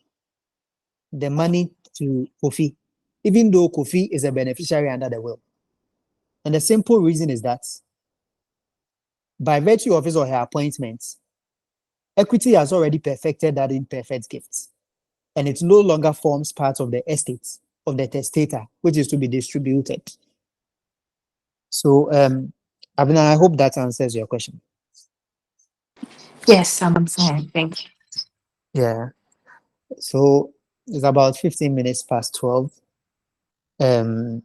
[SPEAKER 1] the money to Kofi, even though Kofi is a beneficiary under the will. And the simple reason is that by virtue of his or her appointment, equity has already perfected that imperfect gift, and it no longer forms part of the estate of the testator, which is to be distributed. So, Abner, I hope that answers your question.
[SPEAKER 3] Yes, I'm saying. Thank you.
[SPEAKER 1] Yeah. So it's about 15 minutes past 12. I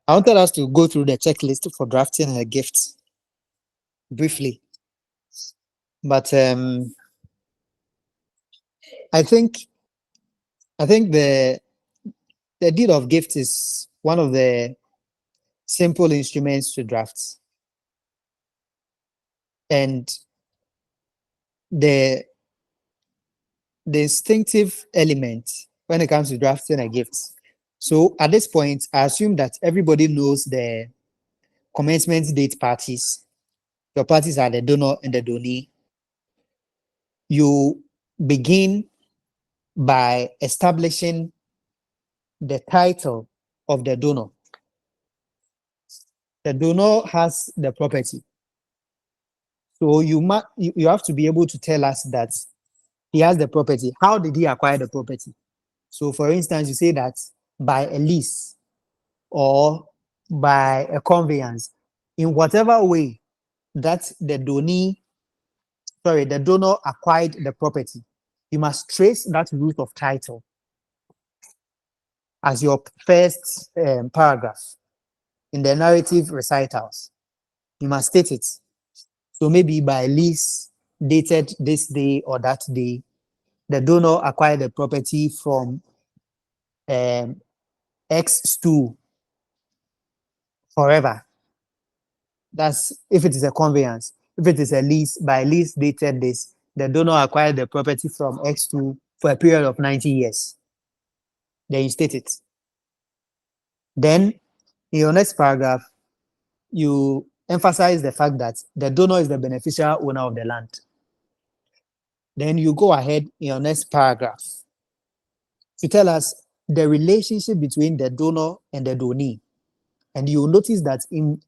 [SPEAKER 1] wanted us to go through the checklist for drafting a gift briefly, but I think the deed of gift is one of the simple instruments to draft, and the distinctive element when it comes to drafting a gift. So at this point, I assume that everybody knows the commencement date parties. Your parties are the donor and the donee. You begin by establishing the title of the donor. The donor has the property. So you have to be able to tell us that he has the property. How did he acquire the property? So for instance, you say that by a lease or by a conveyance, in whatever way that the donor acquired the property, you must trace that root of title as your first paragraph in the narrative recitals. You must state it. So maybe by lease dated this day or that day, the donor acquired the property from X Stu forever. That's if it is a conveyance. If it is a lease, by lease dated this, the donor acquired the property from X2 for a period of 90 years. Then you state it. Then in your next paragraph, you emphasize the fact that the donor is the beneficial owner of the land. Then you go ahead in your next paragraph to tell us the relationship between the donor and the donee. And you'll notice that in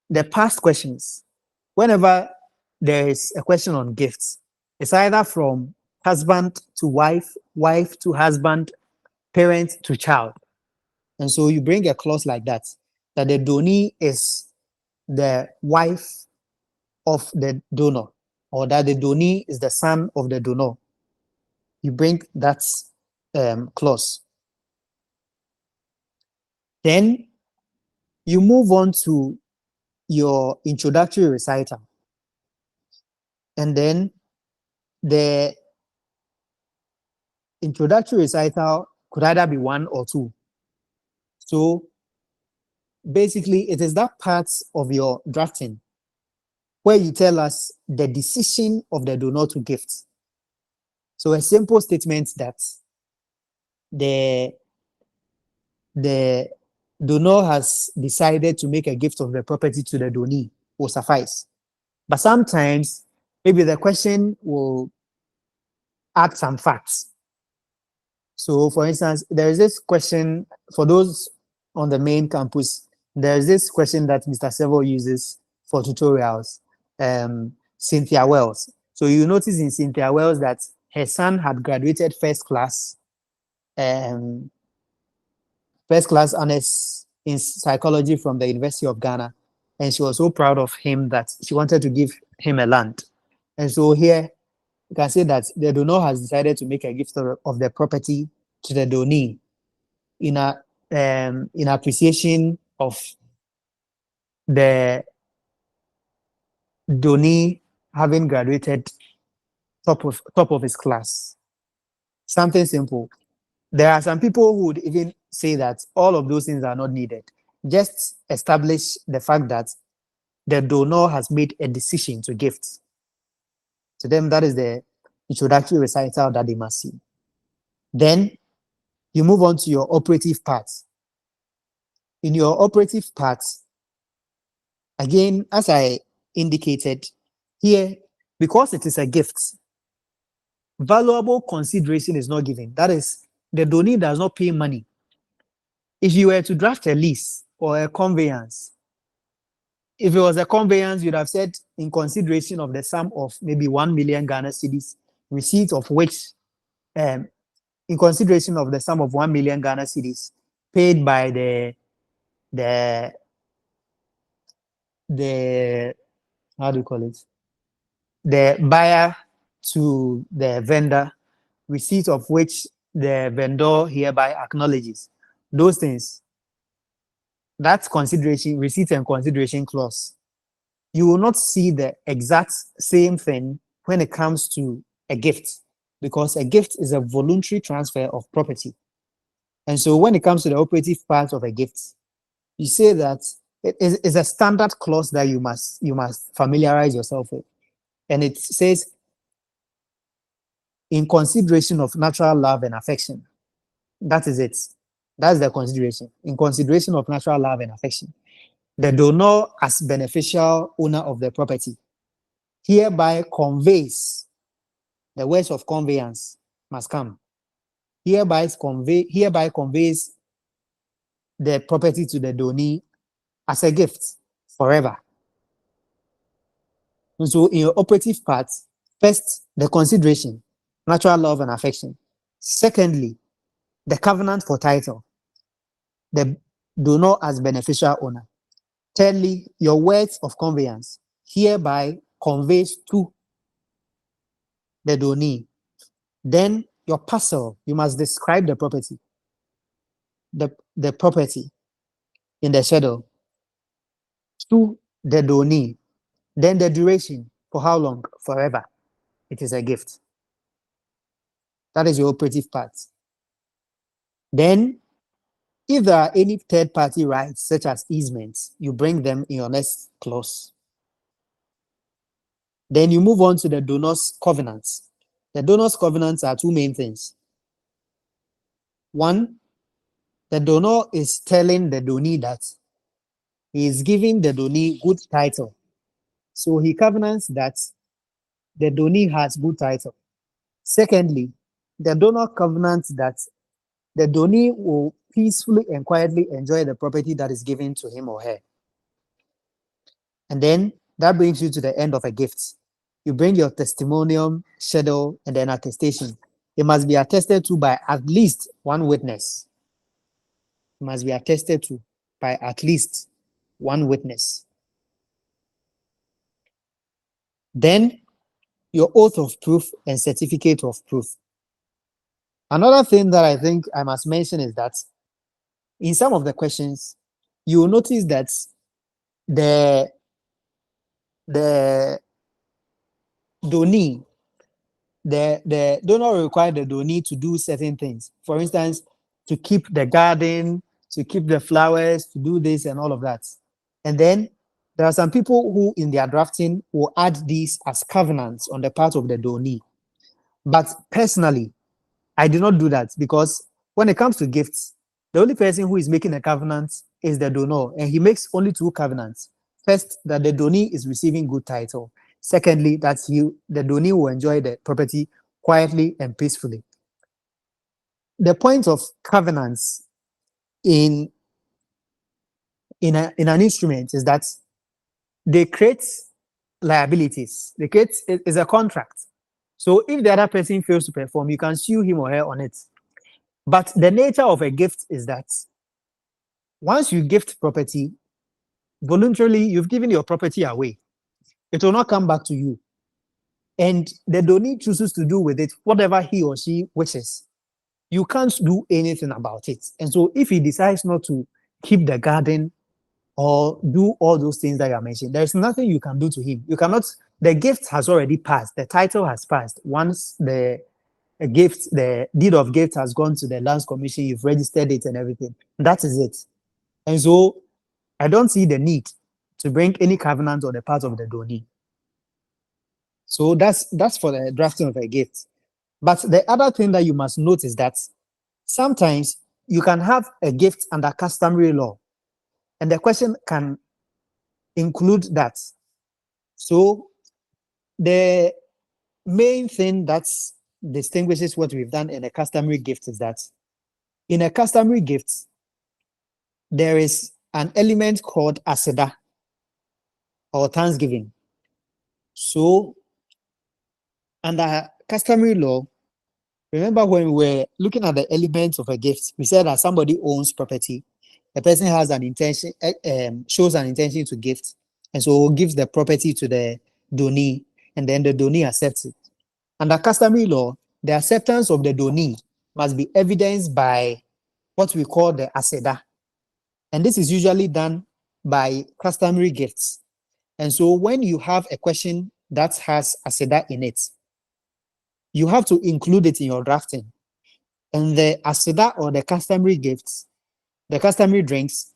[SPEAKER 1] the past questions, whenever there is a question on gifts, it's either from husband to wife, wife to husband, parent to child. And so you bring a clause like that, that the donee is the wife of the donor, or that the donee is the son of the donor. You bring that clause. Then you move on to your introductory recital. And then the introductory recital could either be one or two. So basically, it is that part of your drafting where you tell us the decision of the donor to gift. So a simple statement that the donor has decided to make a gift of the property to the donee will suffice. But sometimes maybe the question will add some facts. So for instance, there is this question for those on the main campus. There is this question that Mr. Sevo uses for tutorials, Cynthia Wells. So you notice in Cynthia Wells that her son had graduated first class honors in psychology from the University of Ghana. And she was so proud of him that she wanted to give him a land. And so here you can say that the donor has decided to make a gift of the property to the donee in in appreciation of the donee having graduated top of his class. Something simple. There are some people who would even say that all of those things are not needed. Just establish the fact that the donor has made a decision to gift. To them, that is the introductory recital that they must see. Then you move on to your operative part. In your operative part, again, as I indicated here, because it is a gift, valuable consideration is not given. That is, the donee does not pay money. If you were to draft a lease or a conveyance, if it was a conveyance, you'd have said in consideration of the sum of maybe 1 million Ghana cedis, receipt of which, in consideration of the sum of 1 million Ghana cedis paid by the how do you call it? The buyer to the vendor, receipt of which the vendor hereby acknowledges. Those things, that's consideration, receipt and consideration clause. You will not see the exact same thing when it comes to a gift, because a gift is a voluntary transfer of property. And so when it comes to the operative part of a gift, you say that it is a standard clause that you must familiarize yourself with. And it says, in consideration of natural love and affection. That is it. That's the consideration. In consideration of natural love and affection, the donor, as beneficial owner of the property, hereby conveys, the words of conveyance must come, hereby conveys the property to the donee as a gift forever. And so in your operative part, first, the consideration, natural love and affection. Secondly, the covenant for title, the donor as beneficial owner. Thirdly, your words of conveyance hereby conveys to the donee. Then your parcel, you must describe the property, the property in the schedule to the donee. Then the duration, for how long? Forever. It is a gift. That is your operative part. Then, if there are any third-party rights, such as easements, you bring them in your next clause. Then you move on to the donor's covenants. The donor's covenants are two main things. One, the donor is telling the donee that he is giving the donee good title. So he covenants that the donee has good title. Secondly, the donor covenants that the donee will peacefully and quietly enjoy the property that is given to him or her. And then that brings you to the end of a gift. You bring your testimonium, schedule, and then attestation. It must be attested to by at least one witness. It must be attested to by at least one witness. Then your oath of proof and certificate of proof. Another thing that I think I must mention is that in some of the questions, you will notice that the donee, the donor require the donee to do certain things. For instance, to keep the garden, to keep the flowers, to do this and all of that. And then there are some people who in their drafting will add these as covenants on the part of the donee. But personally, I do not do that, because when it comes to gifts, the only person who is making a covenant is the donor, and he makes only two covenants. First, that the donee is receiving good title. Secondly, that the donee will enjoy the property quietly and peacefully. The point of covenants in an instrument is that they create liabilities. They create is a contract. So if the other person fails to perform, you can sue him or her on it. But the nature of a gift is that once you gift property, voluntarily, you've given your property away. It will not come back to you. And the donee chooses to do with it whatever he or she wishes. you can't do anything about it. And so if he decides not to keep the garden or do all those things that you mentioned, there's nothing you can do to him. You cannot, the gift has already passed, the title has passed. Once the gift, the deed of gift has gone to the lands commission, you've registered it and everything. That is it. And so I don't see the need to bring any covenant on the part of the donee. So that's for the drafting of a gift. But the other thing that you must note is that sometimes you can have a gift under customary law, and the question can include that. So the main thing that distinguishes what we've done in a customary gift is that in a customary gift, there is an element called aseda or thanksgiving. So under customary law, remember when we were looking at the elements of a gift, we said that somebody owns property, a person has an intention, shows an intention to gift, and so gives the property to the donee, and then the donee accepts it. Under customary law, the acceptance of the donee must be evidenced by what we call the aseda, and this is usually done by customary gifts. And so when you have a question that has aseda in it, you have to include it in your drafting. And the aseda or the customary gifts, the customary drinks,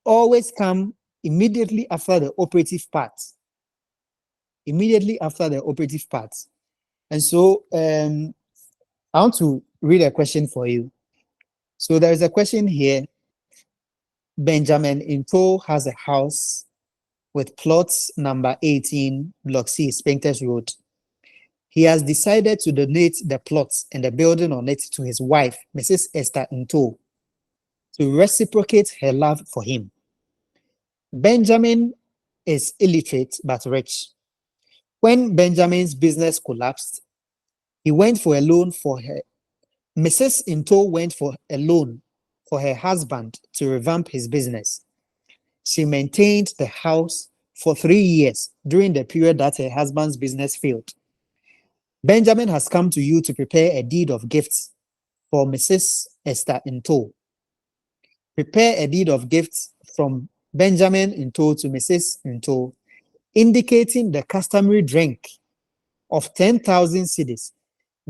[SPEAKER 1] always come immediately after the operative part. Immediately after the operative part. And so I want to read a question for you. So there is a question here. Benjamin Into has a house with plots number 18, Block C, Spintex Road. He has decided to donate the plots and the building on it to his wife, Mrs. Esther Into, to reciprocate her love for him. Benjamin is illiterate but rich. When Benjamin's business collapsed, he went for a loan for her. Mrs. Into went for a loan for her husband to revamp his business. She maintained the house for 3 years during the period that her husband's business failed. Benjamin has come to you to prepare a deed of gifts for Mrs. Esther Into. Prepare a deed of gifts from Benjamin Into to Mrs. Into, indicating the customary drink of 10,000 cedis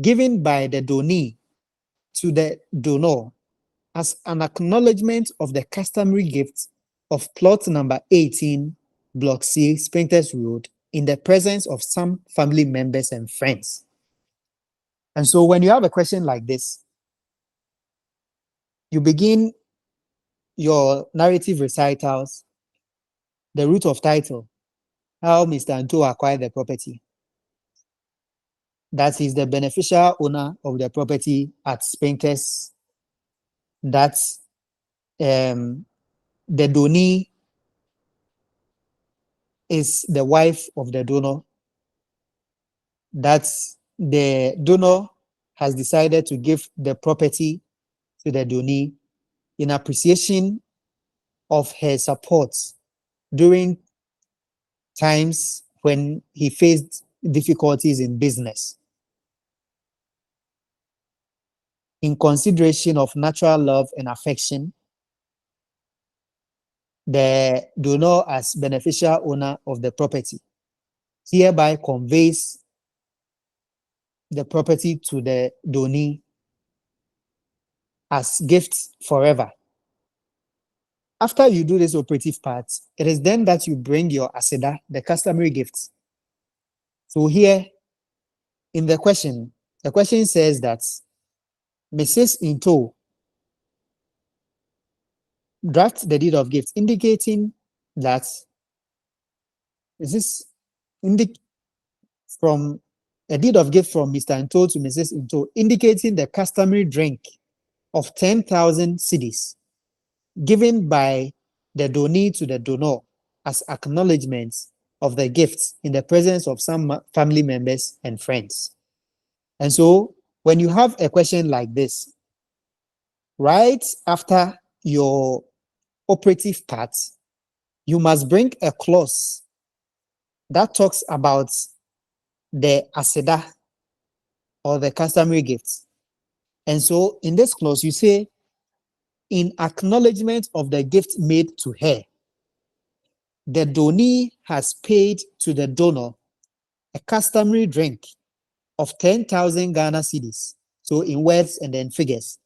[SPEAKER 1] given by the donee to the donor as an acknowledgement of the customary gift of plot number 18, Block C, Spintex Road, in the presence of some family members and friends. And so when you have a question like this, you begin your narrative recitals, the root of title, how Mr. Anto acquired the property. That is the beneficial owner of the property at Spintex. That's the donee is the wife of the donor. That's the donor has decided to give the property to the donee in appreciation of her support during times when he faced difficulties in business. In consideration of natural love and affection, the donor as beneficial owner of the property hereby conveys the property to the donee as gifts forever. After you do this operative part, it is then that you bring your aseda, the customary gifts. So here in the question says that Mrs. Into draft the deed of gift, indicating that this from a deed of gift from Mr. Into to Mrs. Into, indicating the customary drink of 10,000 cedis given by the donee to the donor as acknowledgements of the gifts in the presence of some family members and friends. And so when you have a question like this, right after your operative part, you must bring a clause that talks about the aseda or the customary gifts. And so in this clause, you say, in acknowledgement of the gift made to her, the donee has paid to the donor a customary drink of 10,000 Ghana cedis, so in words and then figures,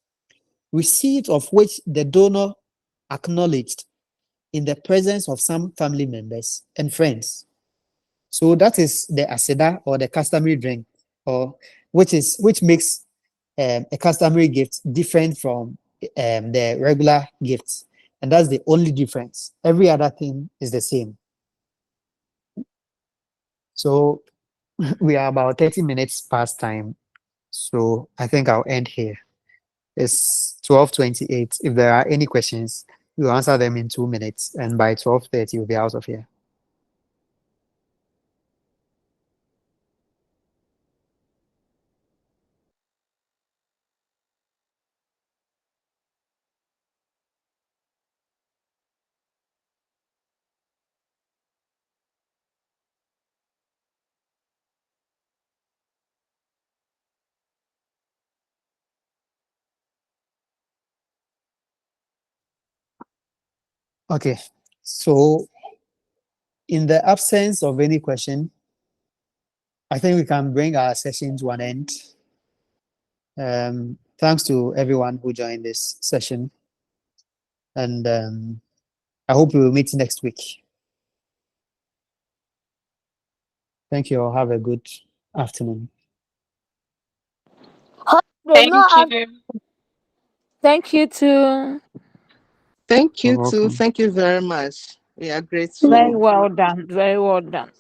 [SPEAKER 1] receipt of which the donor acknowledged in the presence of some family members and friends. So that is the aseda, or the customary drink, or which makes a customary gift different from the regular gifts, and that's the only difference. Every other thing is the same. So we are about 30 minutes past time, so I think I'll end here. It's 12:28. If there are any questions, we'll answer them in 2 minutes, and by 12:30 we'll be out of here. Okay, so in the absence of any question, I think we can bring our session to an end. Thanks to everyone who joined this session, and I hope we will meet next week. Thank you all. Have a good afternoon.
[SPEAKER 2] Thank you.
[SPEAKER 6] Thank you too.
[SPEAKER 7] Thank you
[SPEAKER 1] You're
[SPEAKER 7] too.
[SPEAKER 1] welcome.
[SPEAKER 7] Thank you very much. We are
[SPEAKER 6] Very
[SPEAKER 7] grateful.
[SPEAKER 6] well done. Very well done.